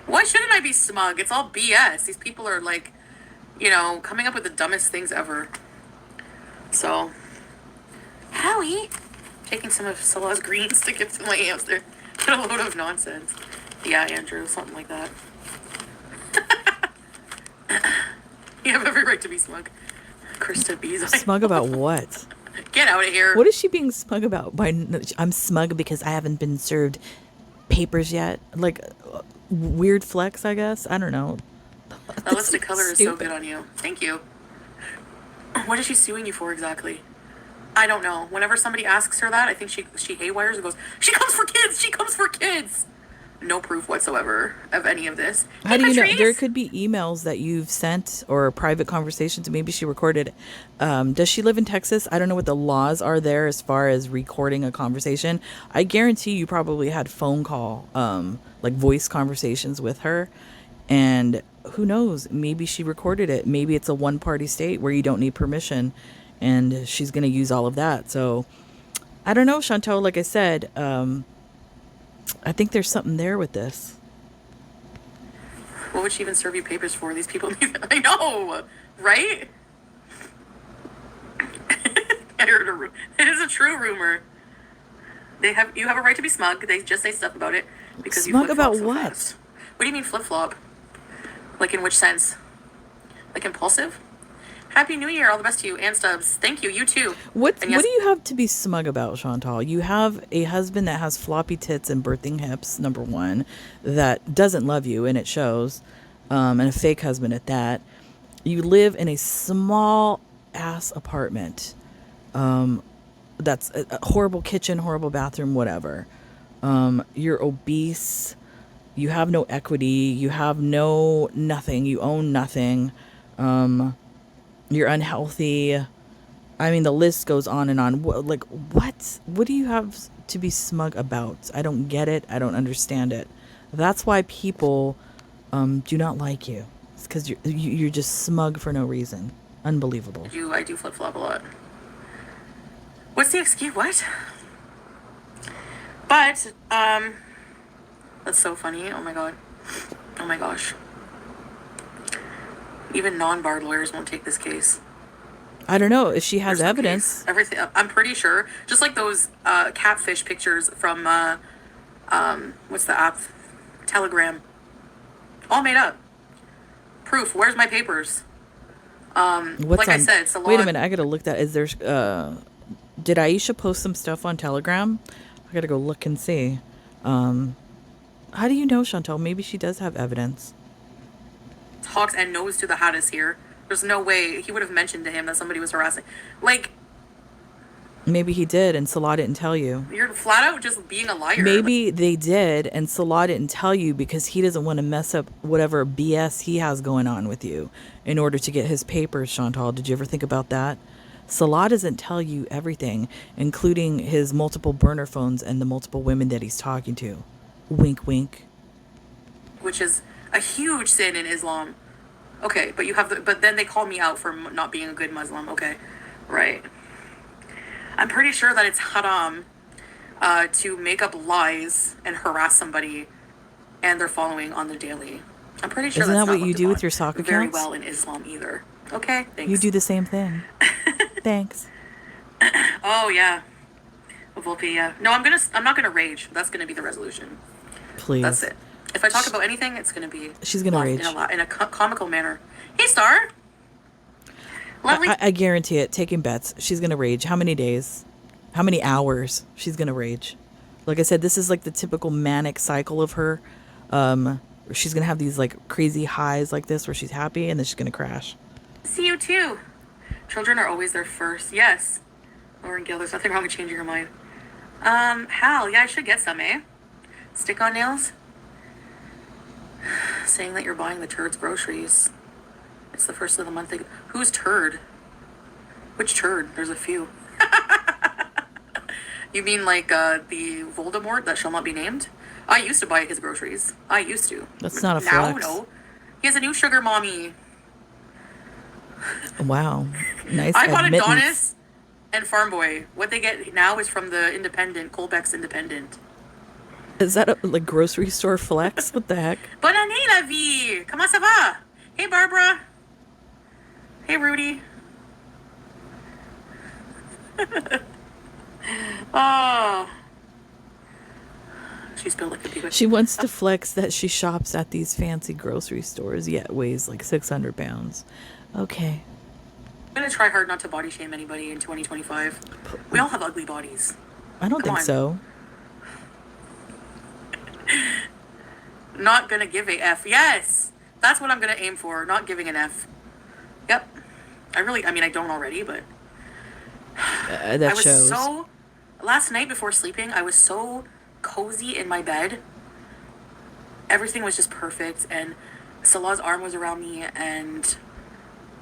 Why shouldn't I be smug? It's all BS. These people are like, you know, coming up with the dumbest things ever. So, Howie, taking some of Salah's greens to give to my hamster. A load of nonsense. Yeah, Andrew, something like that. You have every right to be smug. Krista B's. Smug about what? Get out of here. What is she being smug about? I'm smug because I haven't been served papers yet. Like, weird flex, I guess. I don't know. That lipstick color is so good on you. Thank you. What is she suing you for exactly? I don't know. Whenever somebody asks her that, I think she haywires and goes, she comes for kids! She comes for kids! No proof whatsoever of any of this. How do you know? There could be emails that you've sent or private conversations. Maybe she recorded. Does she live in Texas? I don't know what the laws are there as far as recording a conversation. I guarantee you probably had phone call, like voice conversations with her. And who knows? Maybe she recorded it. Maybe it's a one-party state where you don't need permission. And she's going to use all of that. So I don't know, Shantal. Like I said, I think there's something there with this. What would she even serve you papers for? These people, I know, right? I heard a rumor. It is a true rumor. You have a right to be smug. They just say stuff about it because smug you about so what? Fast. What do you mean flip flop? Like in which sense? Like impulsive? Happy New Year. All the best to you. And Stubbs. Thank you. You too. What do you have to be smug about, Shantal? You have a husband that has floppy tits and birthing hips, number one, that doesn't love you, and it shows, and a fake husband at that. You live in a small-ass apartment. That's a horrible kitchen, horrible bathroom, whatever. You're obese. You have no equity. You have nothing. You own nothing. You're unhealthy. I mean, the list goes on and on. What? What do you have to be smug about? I don't get it. I don't understand it. That's why people do not like you. It's because you're just smug for no reason. Unbelievable. I do flip flop a lot. What's the excuse? What? But that's so funny. Oh my god. Oh my gosh. Even non-barred lawyers won't take this case. I don't know if she has There's no evidence. case. Everything. I'm pretty sure. Just like those catfish pictures from what's the app? Telegram. All made up. Proof. Where's my papers? What's Like I on? said, Salah. Wait a minute, I gotta look that. Is there's did Aisha post some stuff on Telegram? I gotta go look and see. How do you know, Shantal? Maybe she does have evidence. Talks and knows to the hottest here. There's no way he would have mentioned to him that somebody was harassing. Like, Maybe he did, and Salah didn't tell you. you're flat out just being a liar. Maybe they did, and Salah didn't tell you because he doesn't want to mess up whatever BS he has going on with you in order to get his papers, Chantal. Did you ever think about that? Salah doesn't tell you everything, including his multiple burner phones and the multiple women that he's talking to. Wink, wink. Which is a huge sin in Islam. Okay, but you have but then they call me out for not being a good Muslim. Okay, right. I'm pretty sure that it's haram to make up lies and harass somebody and their following on the daily. I'm pretty sure Isn't that's that not what you looked do with upon your soccer very accounts? well in Islam either. Okay, thanks. You do the same thing. Thanks. Oh yeah. Volpe, yeah. No, I'm not gonna rage. That's gonna be the resolution. Please. That's it. If I talk about anything, it's gonna be She's gonna rage. in a comical manner. Hey, Star. Lovely. I guarantee it. Taking bets. She's going to rage. How many days? How many hours? She's going to rage. Like I said, this is like the typical manic cycle of her. She's going to have these like crazy highs like this where she's happy and then she's going to crash. See you too. Children are always their first. Yes. Lauren Gill, there's nothing wrong with changing your mind. Hal, yeah, I should get some, eh? Stick on nails? Saying that you're buying the turd's groceries. It's the first of the month. Who's turd? Which turd? There's a few. You mean like the Voldemort that shall not be named? I used to buy his groceries. I used to. That's not a Now, flex. no. He has a new sugar mommy. Wow. Nice I bought admittance. Adonis and Farm Boy. What they get now is from the Independent, Colbeck's Independent. Is that a like grocery store flex? What the heck? Bonne année, la vie! Comment ça va? Hey, Barbara. Hey, Rudy. Oh. She's built like a big... She wants to flex that she shops at these fancy grocery stores, yet weighs like 600 pounds. Okay. I'm going to try hard not to body shame anybody in 2025. We all have ugly bodies. I don't Come think on. so. Not gonna give a F. Yes! That's what I'm gonna aim for. Not giving an F. Yep. I don't already, but... That I was shows. Last night before sleeping, I was so cozy in my bed. Everything was just perfect, and Salah's arm was around me, and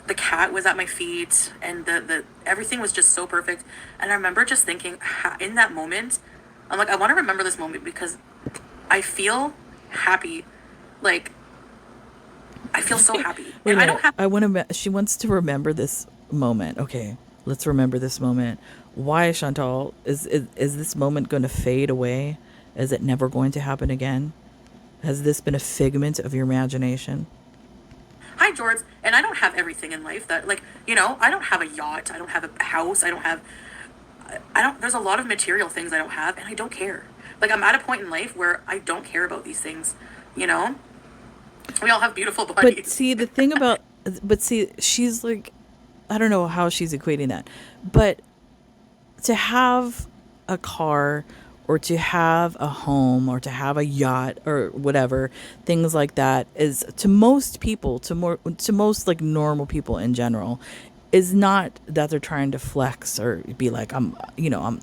the cat was at my feet, and the everything was just so perfect. And I remember just thinking, in that moment, I'm like, I want to remember this moment because I feel happy. Like, I feel so happy. Wait And a I don't minute. have... I want to. She wants to remember this moment. Okay, let's remember this moment. Why, Chantal? Is this moment going to fade away? Is it never going to happen again? Has this been a figment of your imagination? Hi, George. And I don't have everything in life that, like, I don't have a yacht. I don't have a house. There's a lot of material things I don't have, and I don't care. Like, I'm at a point in life where I don't care about these things, We all have beautiful bodies. But see, the thing about, she's like, I don't know how she's equating that, but to have a car or to have a home or to have a yacht or whatever, things like that is to most people, to most like normal people in general, is not that they're trying to flex or be like, I'm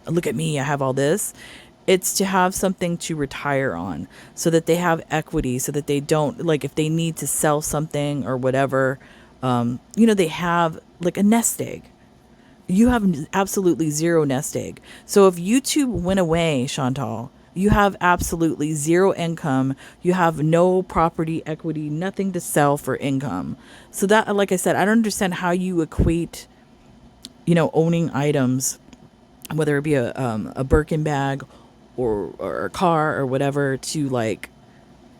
look at me, I have all this. It's to have something to retire on so that they have equity, so that they don't, like, if they need to sell something or whatever, they have like a nest egg. You have absolutely zero nest egg. So if YouTube went away, Chantal, you have absolutely zero income. You have no property equity, nothing to sell for income. So that, like I said, I don't understand how you equate, owning items, whether it be a Birkin bag or a car or whatever, to like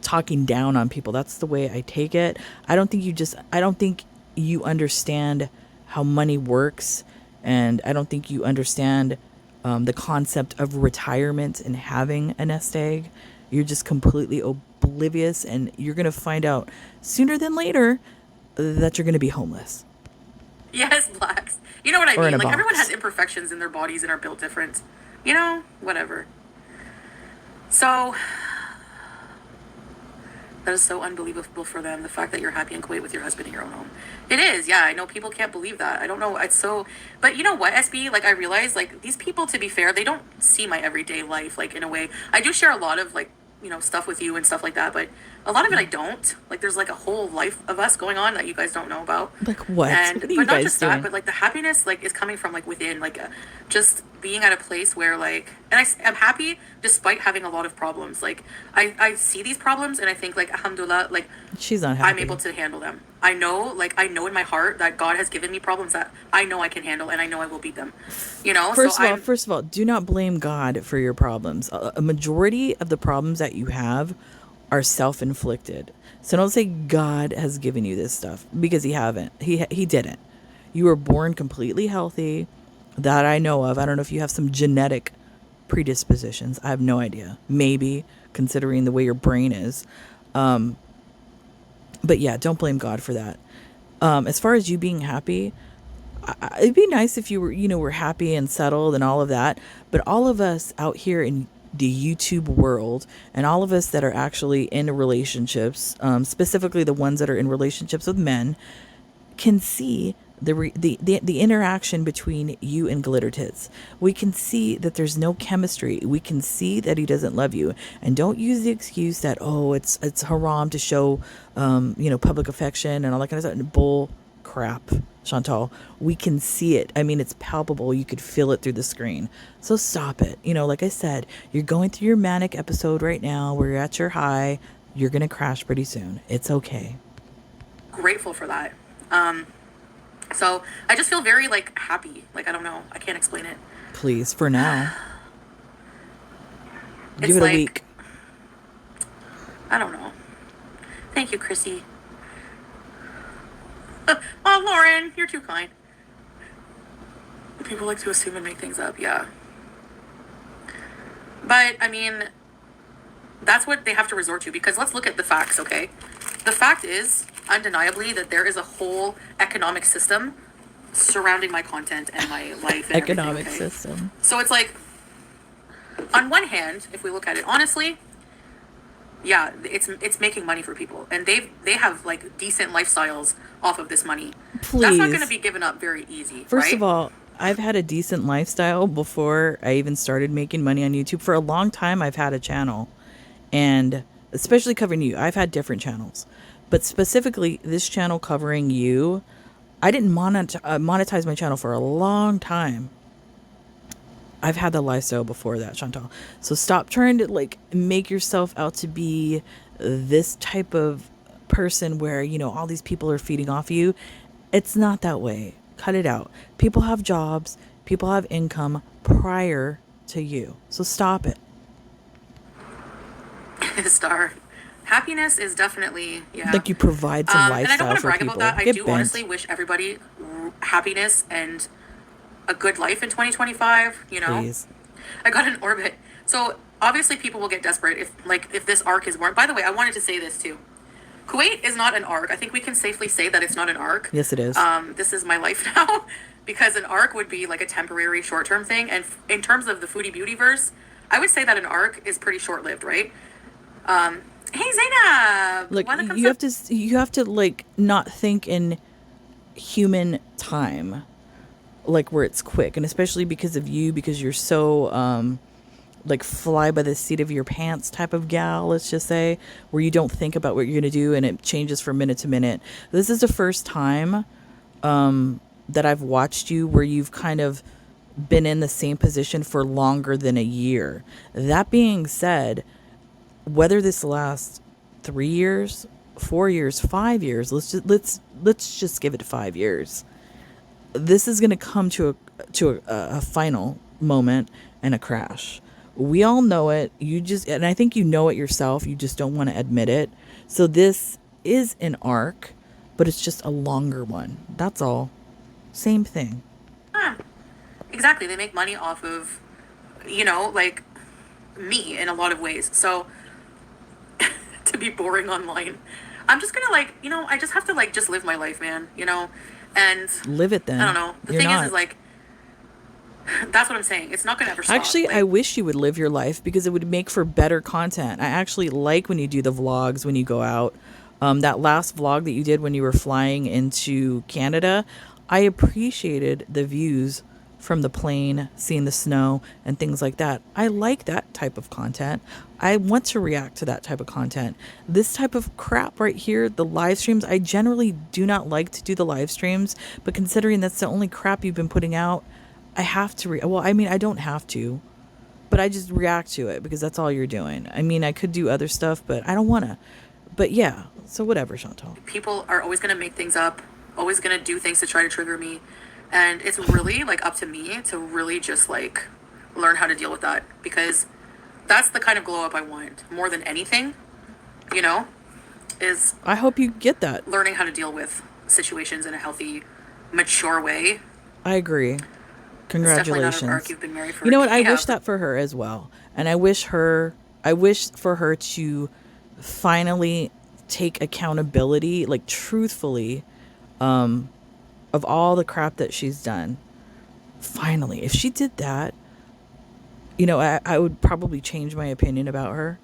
talking down on people. That's the way I take it. I don't think you understand how money works, and I don't think you understand the concept of retirement and having a nest egg. You're just completely oblivious, and you're going to find out sooner than later that you're going to be homeless. Yes, blacks. You know what I Or in mean? a Like, everyone box. has imperfections in their bodies and are built different. You know? Whatever. So, that is so unbelievable for them, the fact that you're happy in Kuwait with your husband in your own home. It is, yeah. I know people can't believe that. I don't know. It's so... But you know what, SB? Like, I realize, like, these people, to be fair, they don't see my everyday life, like, in a way. I do share a lot of, like, you know, stuff with you and stuff like that, but a lot of it I don't. Like, there's, like, a whole life of us going on that you guys don't know about. Like what? And, What are you but not guys just doing? that, but, like, the happiness, like, is coming from, like, within, like, just being at a place where, like... And I'm happy despite having a lot of problems. Like, I see these problems and I think, like, alhamdulillah, like, She's not happy. I'm able to handle them. I know in my heart that God has given me problems that I know I can handle, and I know I will beat them. You know? First of all, do not blame God for your problems. A majority of the problems that you have are self-inflicted. So don't say God has given you this stuff, because he haven't. He didn't. You were born completely healthy, that I know of. I don't know if you have some genetic predispositions. I have no idea. Maybe, considering the way your brain is. But yeah, don't blame God for that. As far as you being happy, it'd be nice if you were, were happy and settled and all of that. But all of us out here in the YouTube world, and all of us that are actually in relationships, specifically the ones that are in relationships with men, can see the interaction between you and Glitter Tits. We can see that there's no chemistry. We can see that he doesn't love you. And don't use the excuse that, oh, it's haram to show public affection and all that kind of stuff. Bull crap, Shantal. We can see it. I mean, it's palpable. You could feel it through the screen. So stop it. Like I said, you're going through your manic episode right now where you're at your high. You're going to crash pretty soon. It's okay. Grateful for that. So I just feel very, like, happy. Like, I don't know. I can't explain it. Please, for now. It's Give it like, a week. I don't know. Thank you, Chrissy. Oh, Lauren, you're too kind. People like to assume and make things up, yeah. But, I mean, that's what they have to resort to, because let's look at the facts, okay? The fact is, undeniably, that there is a whole economic system surrounding my content and my life and Economic everything, okay? system. So it's like, on one hand, if we look at it honestly, yeah, it's making money for people, and they have, like, decent lifestyles off of this money. Please. That's not going to be given up very easy. First right? of all, I've had a decent lifestyle before I even started making money on YouTube. For a long time, I've had a channel, and especially covering you, I've had different channels, but specifically this channel covering you, I didn't monetize my channel for a long time. I've had the lifestyle before that, Shantal. So stop trying to, like, make yourself out to be this type of person where, all these people are feeding off you. It's not that way. Cut it out. People have jobs. People have income prior to you. So stop it. Star. Happiness is definitely, yeah. Like, you provide some lifestyle and I don't want to for brag people. about that. I Get do bent. honestly wish everybody happiness and a good life in 2025, Please. I got an orbit. So obviously people will get desperate if this arc is born. By the way, I wanted to say this too. Kuwait is not an arc. I think we can safely say that it's not an arc. Yes, it is. This is my life now, because an arc would be like a temporary short-term thing. And in terms of the Foodie Beauty verse, I would say that an arc is pretty short-lived, right? Hey Zainab! Like, Wanna come you have to like not think in human time, like where it's quick, and especially because of you, because you're so like fly by the seat of your pants type of gal, let's just say, where you don't think about what you're gonna do and it changes from minute to minute. This is the first time that I've watched you where you've kind of been in the same position for longer than a year. That being said, whether this lasts 3 years, 4 years, 5 years, let's just give it 5 years. This is going to come to a final moment and a crash. We all know it. And I think you know it yourself. You just don't want to admit it. So this is an arc, but it's just a longer one. That's all. Same thing. Exactly. They make money off of, like me in a lot of ways. So to be boring online, I'm just gonna I just have to just live my life, man. And Live it then. I don't know. The You're thing not. is like, that's what I'm saying. It's not gonna ever stop. Actually, Like, I wish you would live your life because it would make for better content. I actually like when you do the vlogs when you go out. That last vlog that you did when you were flying into Canada, I appreciated the views from the plane, seeing the snow and things like that. I like that type of content. I want to react to that type of content. This type of crap right here, the live streams, I generally do not like to do the live streams, but considering that's the only crap you've been putting out, I have to well, I mean, I don't have to, but I just react to it because that's all you're doing. I mean, I could do other stuff, but I don't want to. But yeah, so whatever, Shantal. people are always gonna make things up, always gonna do things to try to trigger me, and it's really up to me to really just learn how to deal with that, because that's the kind of glow up I want more than anything. Is I hope you get that. learning how to deal with situations in a healthy, mature way. I agree. It's definitely not an Congratulations. arc you've been married for. You know what? I Yeah. wish that for her as well. And I wish for her to finally take accountability, like truthfully, of all the crap that she's done. Finally, if she did that, I would probably change my opinion about her,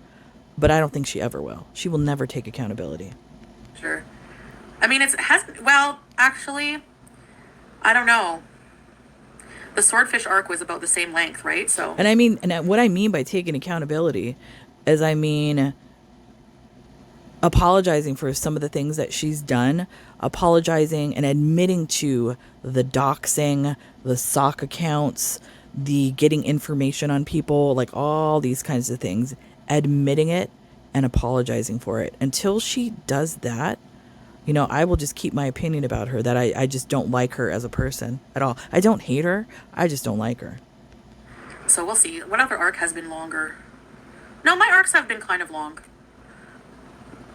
but I don't think she ever will. She will never take accountability. Sure. I mean, well, actually, I don't know. The swordfish arc was about the same length, right? So. And I mean, and what I mean by taking accountability is, I mean, apologizing for some of the things that she's done, apologizing and admitting to the doxing, the sock accounts, the getting information on people, like all these kinds of things, admitting it and apologizing for it. Until she does that, I will just keep my opinion about her that I just don't like her as a person at all. I don't hate her. I just don't like her. So we'll see. What other arc has been longer? No, my arcs have been kind of long.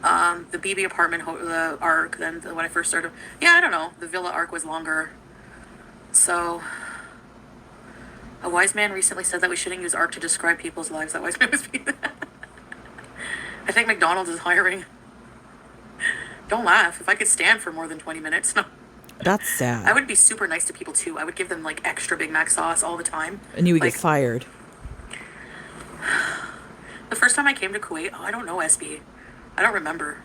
The BB apartment the arc, then when I first started. Yeah, I don't know. The villa arc was longer. So, a wise man recently said that we shouldn't use arc to describe people's lives. That wise man was being I think McDonald's is hiring. Don't laugh. If I could stand for more than 20 minutes, no. That's sad. I would be super nice to people too. I would give them extra Big Mac sauce all the time. And you would get fired. The first time I came to Kuwait, I don't know, SB. I don't remember.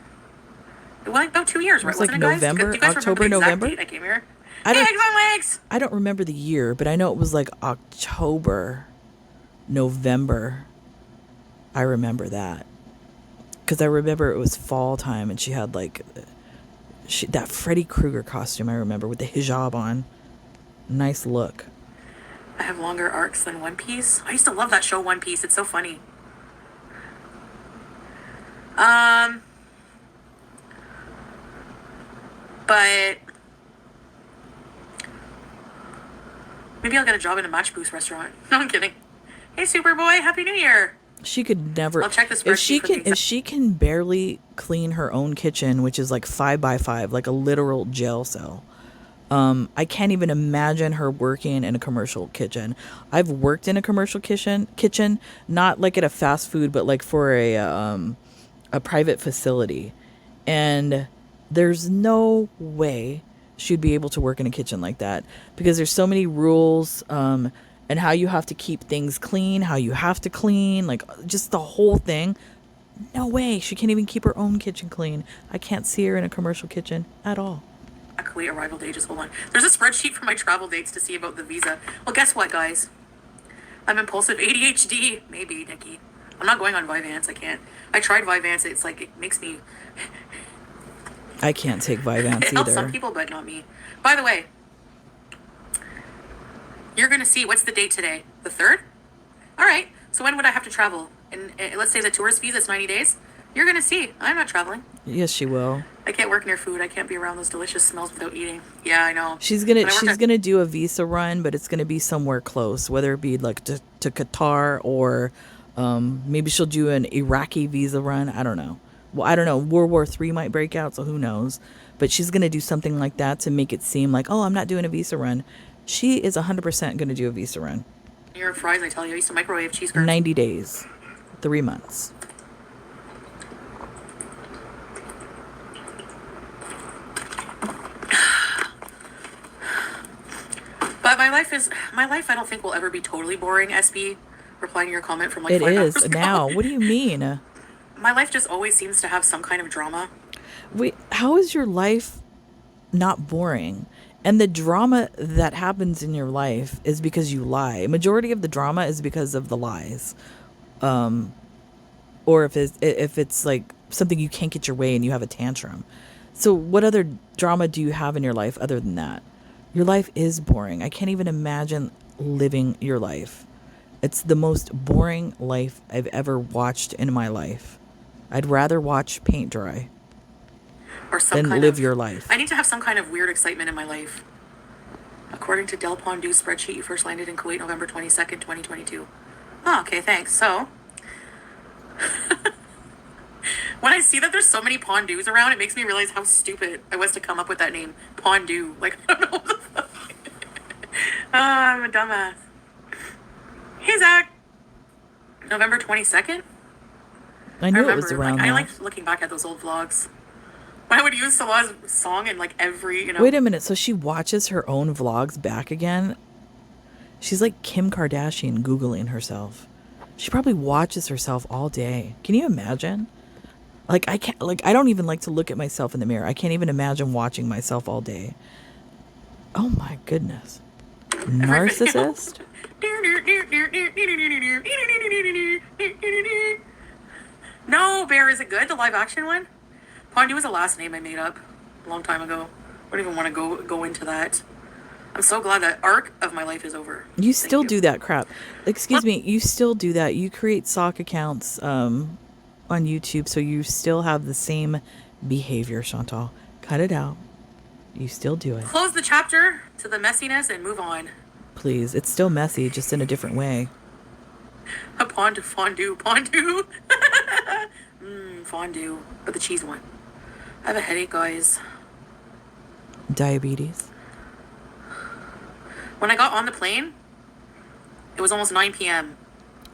Well, about 2 years, right? It was Wasn't it, guys? November, Do you guys October, remember the exact November? date I came here? I don't- Eggs on legs! I don't remember the year, but I know it was October, November. I remember that. Because I remember it was fall time and she had that Freddy Krueger costume, I remember, with the hijab on. Nice look. I have longer arcs than One Piece. I used to love that show, One Piece. It's so funny. But maybe I'll get a job in a Match Boost restaurant. No, I'm kidding. Hey, Superboy, Happy New Year. She could never. I'll check the if spreadsheet for the if she can barely clean her own kitchen, which is 5x5, like a literal jail cell. I can't even imagine her working in a commercial kitchen. I've worked in a commercial kitchen, not at a fast food, but for a private facility, and there's no way she'd be able to work in a kitchen like that because there's so many rules. And how you have to keep things clean, how you have to clean, just the whole thing. No way. She can't even keep her own kitchen clean. I can't see her in a commercial kitchen at all. Kuwait arrival date, just hold on. There's a spreadsheet for my travel dates to see about the visa. Well, guess what, guys? I'm impulsive ADHD. Maybe, Nikki. I'm not going on Vyvanse. I can't. I tried Vyvanse. It's it makes me... I can't take Vyvanse It helps either. some people, but not me. By the way, you're going to see, what's the date today? The 3rd? All right. So when would I have to travel? And let's say the tourist visa is 90 days. You're going to see. I'm not traveling. Yes, she will. I can't work near food. I can't be around those delicious smells without eating. Yeah, I know. She's gonna do a visa run, but it's gonna be somewhere close, whether it be to Qatar or maybe she'll do an Iraqi visa run. I don't know. Well, I don't know. World War III might break out, so who knows? but she's going to do something like that to make it seem like, oh, I'm not doing a visa run. She is 100% going to do a visa run. New York fries, I tell you. I used to microwave cheese curds. 90 days, 3 months. But my life I don't think will ever be totally boring, SB. Replying to your comment from like It 5 is hours ago. now. What do you mean? My life just always seems to have some kind of drama. Wait, how is your life not boring? And the drama that happens in your life is because you lie. Majority of the drama is because of the lies. Or if it's like something you can't get your way and you have a tantrum. So what other drama do you have in your life other than that? Your life is boring. I can't even imagine living your life. It's the most boring life I've ever watched in my life. I'd rather watch paint dry Or some than kind live of, your life. I need to have some kind of weird excitement in my life. According to Del Pondu's spreadsheet, you first landed in Kuwait November 22nd, 2022. Oh, okay, thanks. So, when I see that there's so many Pondus around, it makes me realize how stupid I was to come up with that name. Pondu. Like, I don't know what the fuck. Oh, I'm a dumbass. Hey, Zach. November 22nd? I knew it was around I that. like looking back at those old vlogs. When I would use Salah's song in like every, Wait a minute. So she watches her own vlogs back again? She's like Kim Kardashian Googling herself. She probably watches herself all day. Can you imagine? Like I can't, like I don't even like to look at myself in the mirror. I can't even imagine watching myself all day. Oh my goodness. Narcissist? No, Bear, is it good? The live action one? Pondu was a last name I made up a long time ago. I don't even want to go into that. I'm so glad that arc of my life is over. You Thank still you. do that crap. Excuse me, you still do that. You create sock accounts on YouTube, so you still have the same behavior, Shantal. Cut it out. You still do it. Close the chapter to the messiness and move on. Please. It's still messy, just in a different way. A fondue. Fondue. But the cheese one. I have a headache, guys. Diabetes. When I got on the plane, it was almost 9 p.m.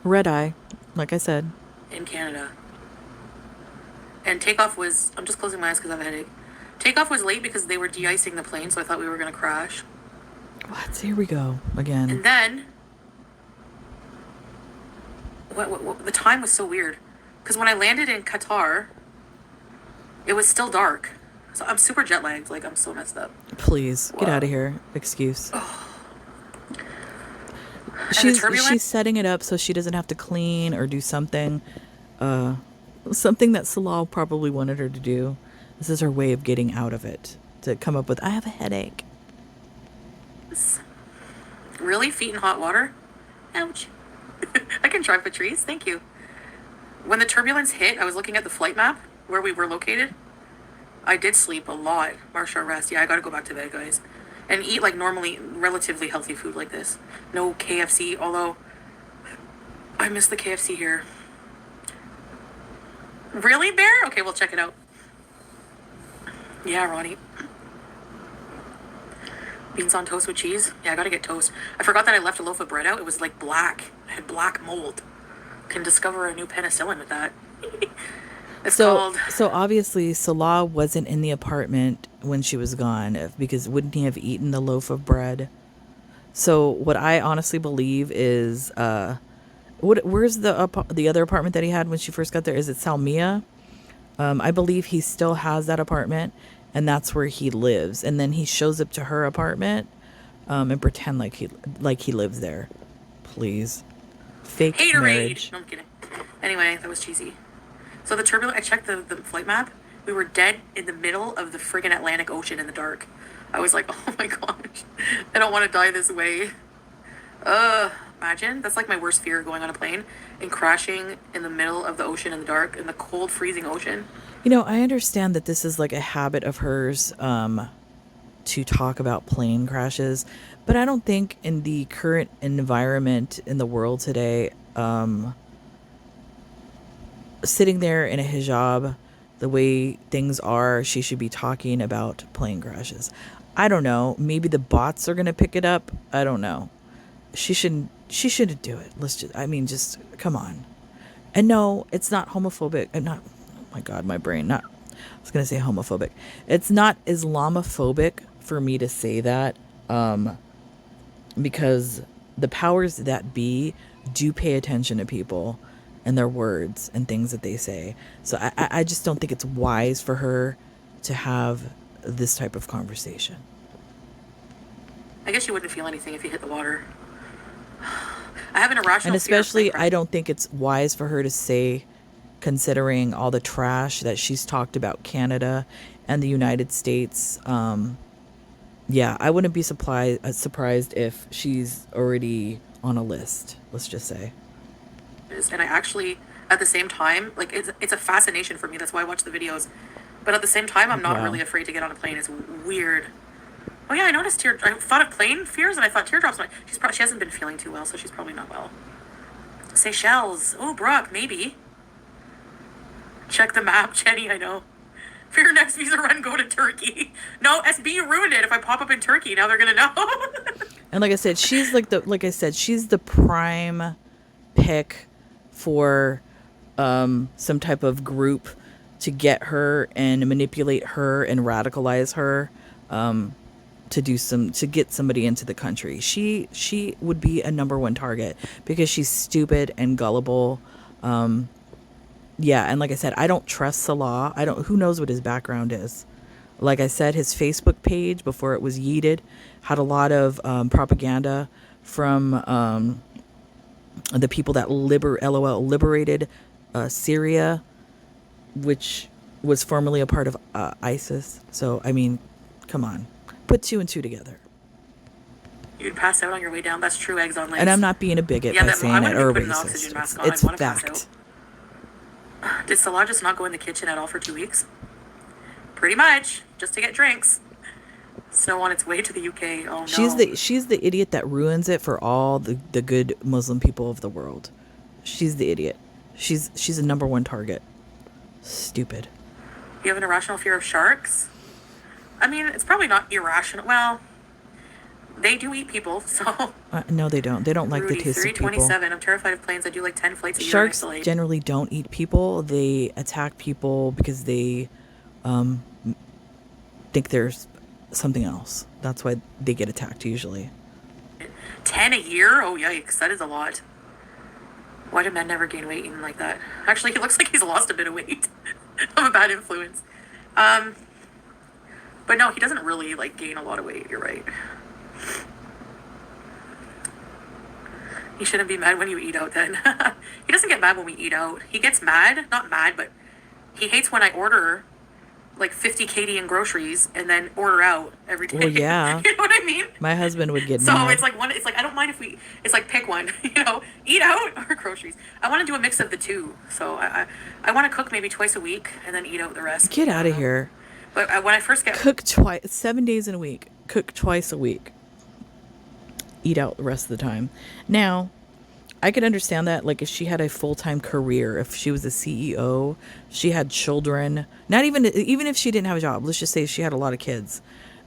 Red eye, like I said. in Canada. And takeoff was... I'm just closing my eyes because I have a headache. Takeoff was late because they were de-icing the plane, so I thought we were going to crash. What? Here we go again. And then... What, the time was so weird. Because when I landed in Qatar, it was still dark. So I'm super jet lagged. Like, I'm so messed up. Please, get Wow. out of here. Excuse. And the She's turbulence? setting it up so she doesn't have to clean or do something. Something that Salah probably wanted her to do. This is her way of getting out of it. To come up with, I have a headache. Really? Feet in hot water? Ouch. I can drive Patrice. Thank you. When the turbulence hit, I was looking at the flight map where we were located. I did sleep a lot. Martial rest. Yeah, I gotta go back to bed, guys. And eat like normally relatively healthy food like this. No KFC, although I miss the KFC here. Really, Bear? Okay, we'll check it out. Yeah, Ronnie. Beans on toast with cheese? Yeah, I gotta get toast. I forgot that I left a loaf of bread out. It was like black. It had black mold. Can discover a new penicillin with that. It's called... So obviously Salah wasn't in the apartment when she was gone, because wouldn't he have eaten the loaf of bread? So what I honestly believe is, where's the other apartment that he had when she first got there? Is it Salmia? I believe he still has that apartment, and that's where he lives. And then he shows up to her apartment, and pretend like he lives there. Please, fake Haterade! marriage. No, I'm kidding. Anyway, that was cheesy. So the turbulence, I checked the flight map. We were dead in the middle of the friggin' Atlantic Ocean in the dark. I was like, oh my gosh, I don't want to die this way. Imagine. That's like my worst fear, going on a plane and crashing in the middle of the ocean in the dark, in the cold, freezing ocean. You know, I understand that this is like a habit of hers to talk about plane crashes, but I don't think in the current environment in the world today, sitting there in a hijab the way things are, she should be talking about plane crashes. I don't know. Maybe the bots are going to pick it up. I don't know. She shouldn't do it. Just come on. And no, it's not homophobic. I'm not, oh my God, my brain, not, I was going to say homophobic. It's not Islamophobic for me to say that, because the powers that be do pay attention to people and their words and things that they say. So I just don't think it's wise for her to have this type of conversation. I guess you wouldn't feel anything if you hit the water. I have an irrational And fear of especially, plane I don't think it's wise for her to say, considering all the trash that she's talked about Canada and the United States. Yeah, I wouldn't be surprised if she's already on a list, let's just say. crashes. And I actually, at the same time, like it's a fascination for me. That's why I watch the videos. But at the same time, I'm not Wow. really afraid to get on a plane. It's weird. Oh yeah, I noticed I thought of plane fears, and I thought teardrops. She hasn't been feeling too well, so she's probably not well. Seychelles. Oh, Brooke, maybe. Check the map, Jenny. I know. For your next visa run, go to Turkey. No, SB, you ruined it. If I pop up in Turkey, now they're gonna know. And like I said, she's she's the prime pick for some type of group to get her and manipulate her and radicalize her, to get somebody into the country. She would be a number one target because she's stupid and gullible. Yeah, and like I said, I don't trust Salah. Who knows what his background is. Like I said, his Facebook page, before it was yeeted, had a lot of propaganda from the people that liberated Syria, which was formerly a part of ISIS. So, I mean, come on. Put two and two together. You'd pass out on your way down. That's true. Eggs on legs. And I'm not being a bigot by I saying it wouldn't or be putting an racist. oxygen mask on. It's I'd want to pass fact. out. Did Salah just not go in the kitchen at all for 2 weeks? Pretty much, just to get drinks. Snow on its way to the UK. Oh no. She's the idiot that ruins it for all the good Muslim people of the world. She's the idiot. She's a number one target. Stupid. You have an irrational fear of sharks? I mean, it's probably not irrational. Well, they do eat people, so. No, they don't. They don't like Rudy, the taste of people. 327. I'm terrified of planes. I do like 10 flights a year. Sharks isolate. generally don't eat people. They attack people because they think there's something else. That's why they get attacked usually. 10 a year? Oh, yikes. That is a lot. Why do men never gain weight eating like that? Actually, he looks like he's lost a bit of weight. I'm a bad influence. But no, he doesn't really, gain a lot of weight. You're right. He shouldn't be mad when you eat out then. He doesn't get mad when we eat out. He gets mad. Not mad, but he hates when I order 50 KD in groceries and then order out every day. Well, yeah. You know what I mean? My husband would get So mad. it's I don't mind if pick one, eat out or groceries. I want to do a mix of the two. So I want to cook maybe twice a week and then eat out the rest. Get out of here. But when I first get Cook twice, 7 days in a week. Cook twice a week. Eat out the rest of the time. Now, I could understand that, if she had a full-time career, if she was a CEO, she had children, not even if she didn't have a job, let's just say she had a lot of kids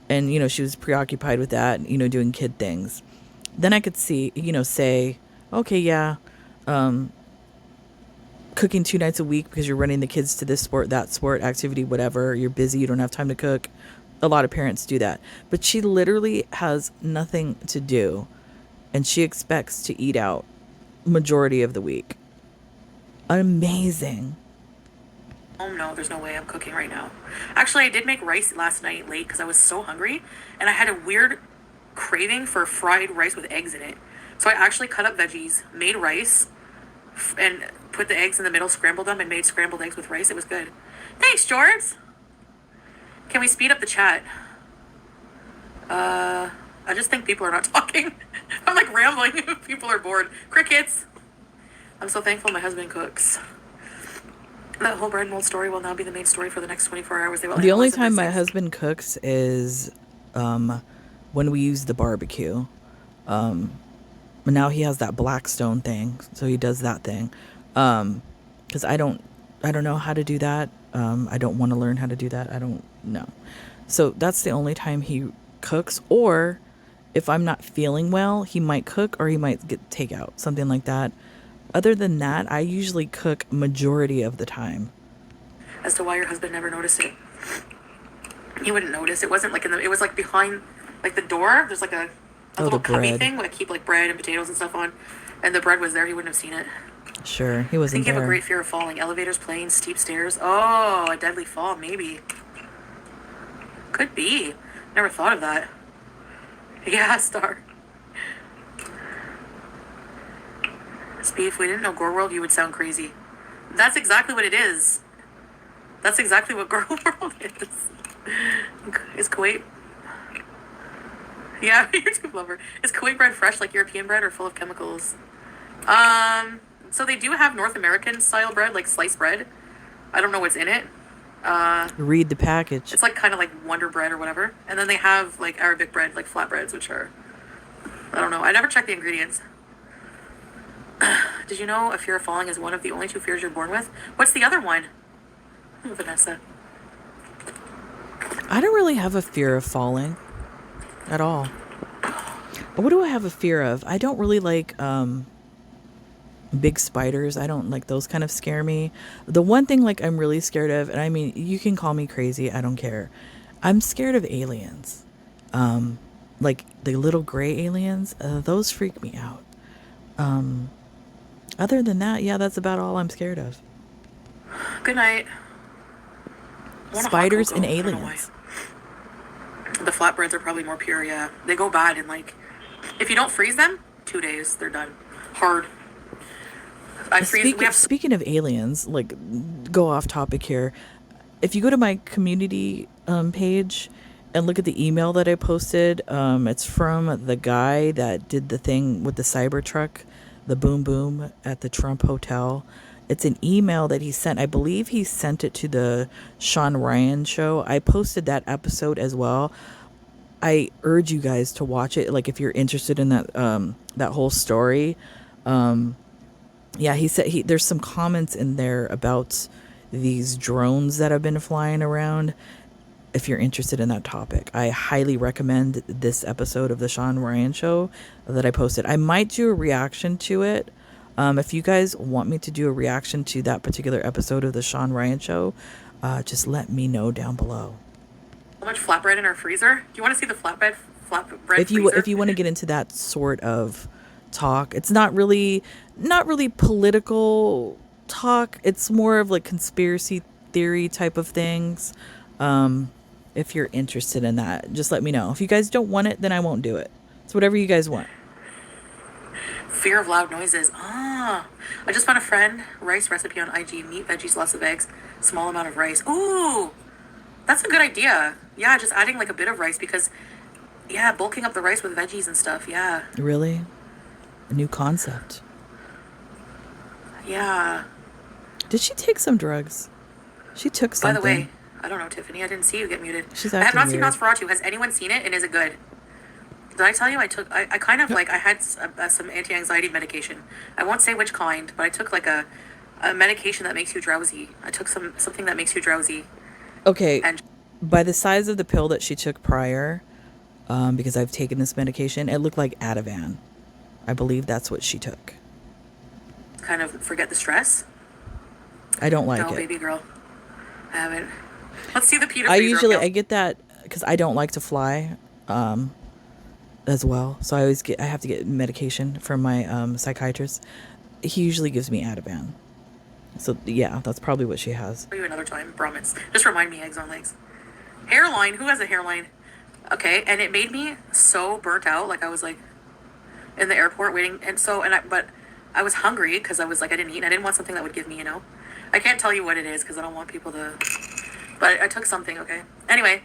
and, she was preoccupied with that, doing kid things. Then I could see, say, okay, yeah, cooking 2 nights a week because you're running the kids to this sport, that sport, activity, whatever. You're busy. You don't have time to cook. A lot of parents do that. But she literally has nothing to do, and she expects to eat out majority of the week. Amazing. Oh no, there's no way I'm cooking right now. Actually, I did make rice last night late because I was so hungry and I had a weird craving for fried rice with eggs in it. So I actually cut up veggies, made rice, and put the eggs in the middle, scrambled them, and made scrambled eggs with rice. It was good. Thanks, George. Can we speed up the chat? I just think people are not talking. I'm rambling. People are bored. Crickets. I'm so thankful my husband cooks. That whole bread mold story will now be the main story for the next 24 hours. The only time my husband cooks is when we use the barbecue. Now he has that Blackstone thing, so he does that thing. Because I don't know how to do that. I don't want to learn how to do that. I don't know. So that's the only time he cooks. Or if I'm not feeling well, he might cook or he might get takeout, something like that. Other than that, I usually cook majority of the time. As to why your husband never noticed it. He wouldn't notice. It wasn't like it was like behind like the door. There's like a little the cubby bread. thing where I keep like bread and potatoes and stuff on. And the bread was there. He wouldn't have seen it. Sure, he I wasn't think you have a there. great fear of falling. Elevators, planes, steep stairs. Oh, a deadly fall, maybe. Could be. Never thought of that. Yeah, Star. Speed, if we didn't know Gore World, you would sound crazy. That's exactly what it is. That's exactly what Gore World is. Is Kuwait... Yeah, YouTube lover. Is Kuwait bread fresh like European bread or full of chemicals? So they do have North American style bread, like sliced bread. I don't know what's in it. Read the package. It's like kind of like Wonder Bread or whatever. And then they have like Arabic bread, like flatbreads, which are... I don't know. I never checked the ingredients. Did you know a fear of falling is one of the only two fears you're born with? What's the other one? Vanessa. I don't really have a fear of falling at all. What do I have a fear of? I don't really like big spiders. I don't like those kind of scare me. The one thing like I'm really scared of, and I mean, you can call me crazy, I don't care. I'm scared of aliens. Like the little gray aliens, those freak me out. Other than that, yeah, that's about all I'm scared of. Good night. I want a hot Spiders cocoa. and I don't know why. aliens. The flatbreads are probably more pure, yeah. They go bad in like... If you don't freeze them, 2 days, they're done. Hard. I freeze... Speaking of aliens, like, go off topic here. If you go to my community page and look at the email that I posted, it's from the guy that did the thing with the Cybertruck, the boom boom at the Trump Hotel. It's an email that he sent. I believe he sent it to the Sean Ryan show. I posted that episode as well. I urge you guys to watch it. Like if you're interested in that that whole story. Yeah, he said there's some comments in there about these drones that have been flying around. If you're interested in that topic, I highly recommend this episode of the Sean Ryan show that I posted. I might do a reaction to it. If you guys want me to do a reaction to that particular episode of the Sean Ryan show, just let me know down below. How much flatbread in our freezer? Do you want to see the flatbread If you want to get into that sort of talk, it's not really political talk. It's more of like conspiracy theory type of things. If you're interested in that, just let me know. If you guys don't want it, then I won't do it. It's whatever you guys want. Fear of loud noises. I just found a friend rice recipe on IG. Meat, veggies, lots of eggs, small amount of rice. Ooh, that's a good idea. Yeah, just adding like a bit of rice because, yeah, bulking up the rice with veggies and stuff. Yeah. Really? A new concept. Yeah. Did she take some drugs? She took something. By the way, I don't know, Tiffany. I didn't see you get muted. She's I have not acting seen weird. Nosferatu. Has anyone seen it? And is it good? Did I tell you I kind of like, I had some anti-anxiety medication. I won't say which kind, but I took like a medication that makes you drowsy. I took something that makes you drowsy. Okay. And by the size of the pill that she took prior, because I've taken this medication, it looked like Ativan. I believe that's what she took. kind of forget the stress. I don't like No, it. baby girl. I haven't. Let's see the Peter. I get that because I don't like to fly. As well, so I have to get medication from my psychiatrist. He usually gives me Ativan, so yeah, that's probably what she has. For you another time, promise. Just remind me, eggs on legs. Hairline. Who has a hairline? Okay, and it made me so burnt out. Like I was like in the airport waiting, but I was hungry because I was like I didn't eat. And I didn't want something that would give me, I can't tell you what it is because I don't want people to. But I took something. Okay. Anyway.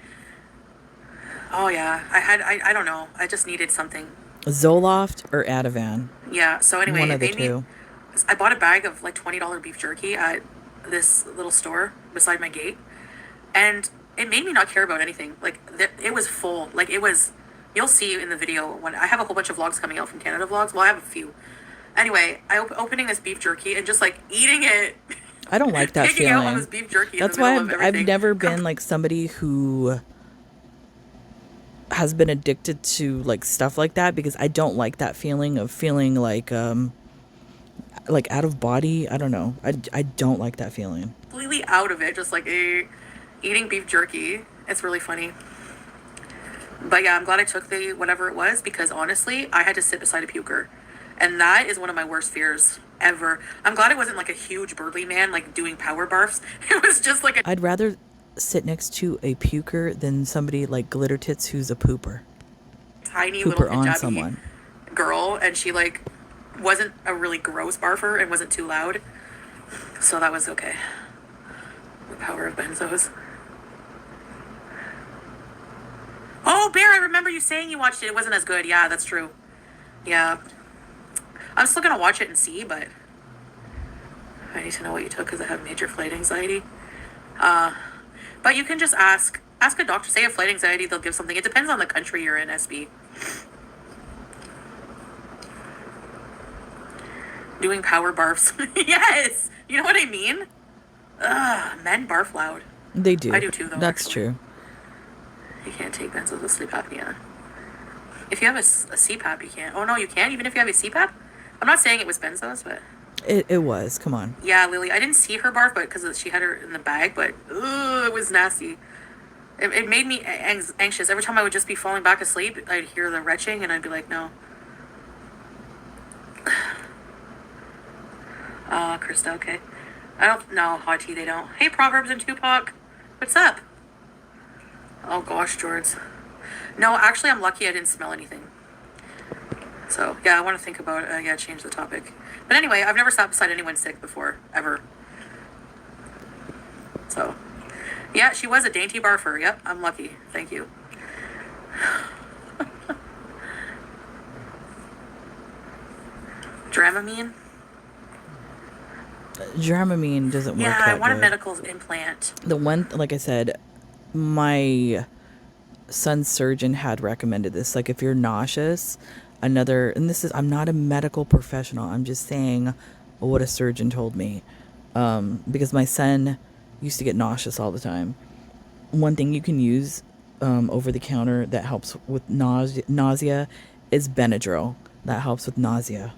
Oh yeah, I don't know. I just needed something. Zoloft or Ativan? Yeah. So anyway, one of the two. I bought a bag of like $20 beef jerky at this little store beside my gate, and it made me not care about anything. Like it was full. Like it was. You'll see in the video when I have a whole bunch of vlogs coming out from Canada vlogs. Well, I have a few. Anyway, opening this beef jerky and just like eating it. I don't like that Picking out all feeling. this beef jerky That's in the why middle of I've everything. never been like somebody who has been addicted to like stuff like that, because I don't like that feeling of feeling like out of body. I don't know. I don't like that feeling. Completely out of it, just like eating beef jerky. It's really funny. But yeah, I'm glad I took the whatever it was, because honestly, I had to sit beside a puker. And that is one of my worst fears ever. I'm glad it wasn't like a huge burly man like doing power barfs. It was just like a I'd rather sit next to a puker than somebody like Glitter Tits who's a pooper. tiny Pooper little on Punjabi someone. girl, and she like wasn't a really gross barfer and wasn't too loud. So that was okay. The power of benzos. Oh, Bear, I remember you saying you watched it. It wasn't as good. Yeah, that's true. Yeah. I'm still going to watch it and see, but I need to know what you took because I have major flight anxiety. But you can just ask a doctor. Say you have flight anxiety, they'll give something. It depends on the country you're in, SB. Doing power barfs. Yes! You know what I mean? Ugh, men barf loud. They do. I do too, though. That's actually. true. You can't take benzos with sleep apnea. If you have a CPAP, you can't. Oh, no, you can, even if you have a CPAP? I'm not saying it was benzos, but... It was. Come on. Yeah, Lily, I didn't see her barf, but because she had her in the bag, but ugh, it was nasty. It made me anxious. Every time I would just be falling back asleep, I'd hear the retching, and I'd be like, no. Krista, okay. I don't know, Hot Tea, they don't. Hey, Proverbs and Tupac. What's up? Oh, gosh, George. No, actually, I'm lucky I didn't smell anything. So, yeah, I want to think about it. Change the topic. But anyway, I've never sat beside anyone sick before, ever. So, yeah, she was a dainty barfer. Yep, I'm lucky. Thank you. Dramamine? Dramamine doesn't work Yeah, that I want a good. medical implant. The one, like I said, my son's surgeon had recommended this. Like, if you're nauseous, and this is, I'm not a medical professional. I'm just saying what a surgeon told me. Because my son used to get nauseous all the time. One thing you can use over the counter that helps with nausea is Benadryl. That helps with nausea.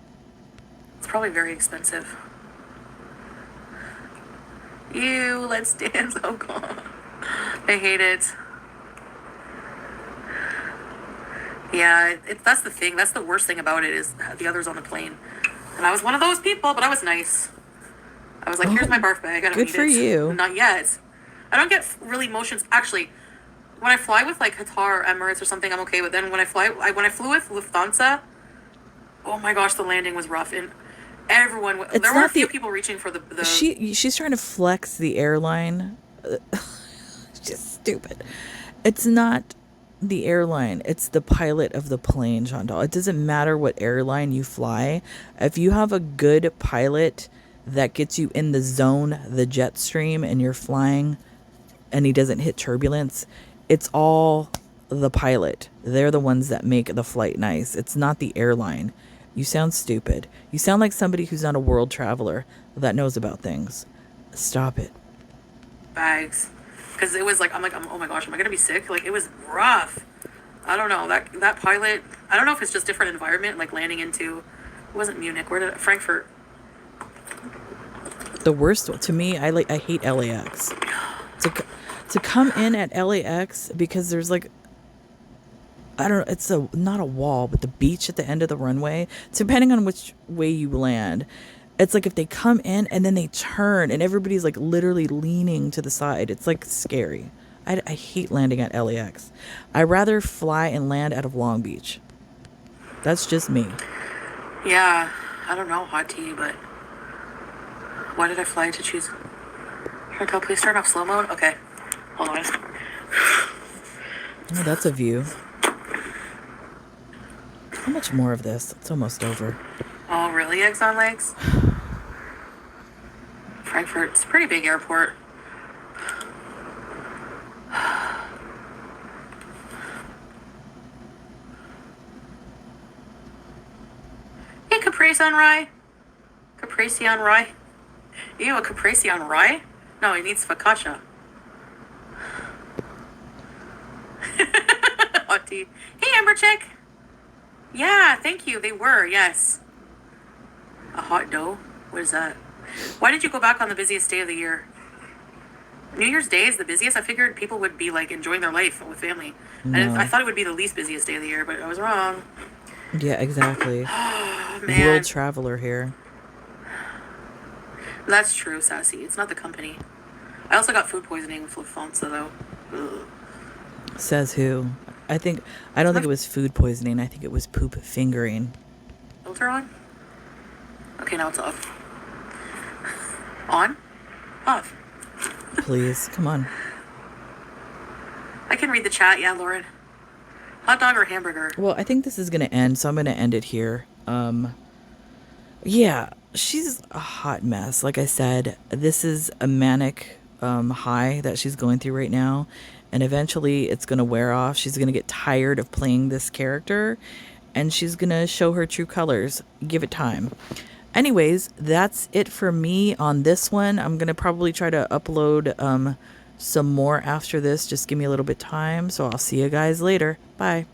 It's probably very expensive. Ew, let's dance. Oh, God. I hate it. Yeah, that's the thing. That's the worst thing about it is the others on the plane. And I was one of those people, but I was nice. I was like, here's my barf bag. I don't Good need for it. you. Not yet. I don't get really motions. Actually, when I fly with like Qatar or Emirates or something, I'm okay. But then when I flew with Lufthansa, oh my gosh, the landing was rough. And everyone, there were a few people reaching for the... She's trying to flex the airline. It's just stupid. It's not the airline, it's the pilot of the plane, Shantal. It doesn't matter what airline you fly. If you have a good pilot that gets you in the zone, the jet stream, and you're flying and he doesn't hit turbulence, it's all the pilot. They're the ones that make the flight nice. It's not the airline. You sound stupid. You sound like somebody who's not a world traveler that knows about things. Stop it. bags. Because it was like, oh my gosh, am I going to be sick? Like, it was rough. I don't know. That pilot, I don't know if it's just different environment, like landing into, it wasn't Munich, Frankfurt. The worst one, to me, I hate LAX. To come in at LAX because there's like, I don't know, it's not a wall, but the beach at the end of the runway, depending on which way you land. It's like if they come in and then they turn and everybody's like literally leaning to the side. It's like scary. I hate landing at LAX. I'd rather fly and land out of Long Beach. That's just me. Yeah, I don't know, hot tea, but why did I fly to choose? Shantal, please turn off slow mode. Okay, hold on. Oh, that's a view. How much more of this? It's almost over. Oh, really, eggs on legs? Frankfurt, it's a pretty big airport. Hey, Caprice on Rye. Ew, a caprese on rye? No, he needs focaccia. Hot tea. Hey, Amber Chick. Yeah, thank you. They were, yes. A hot dough? What is that? Why did you go back on the busiest day of the year? New Year's Day is the busiest. I figured people would be like enjoying their life with family. No. I thought it would be the least busiest day of the year, but I was wrong. Yeah, exactly. Oh, man. World traveler here. That's true, Sassy. It's not the company. I also got food poisoning with Lufthansa, though. Ugh. Says who? I don't think it was food poisoning. I think it was poop fingering. Filter on? Okay, now it's off. On? Off. Please, come on. I can read the chat, yeah, Lauren. Hot dog or hamburger? Well, I think this is going to end, so I'm going to end it here. Yeah, she's a hot mess. Like I said, this is a manic high that she's going through right now. And eventually it's going to wear off. She's going to get tired of playing this character. And she's going to show her true colors. Give it time. Anyways, that's it for me on this one. I'm going to probably try to upload some more after this. Just give me a little bit of time. So I'll see you guys later. Bye.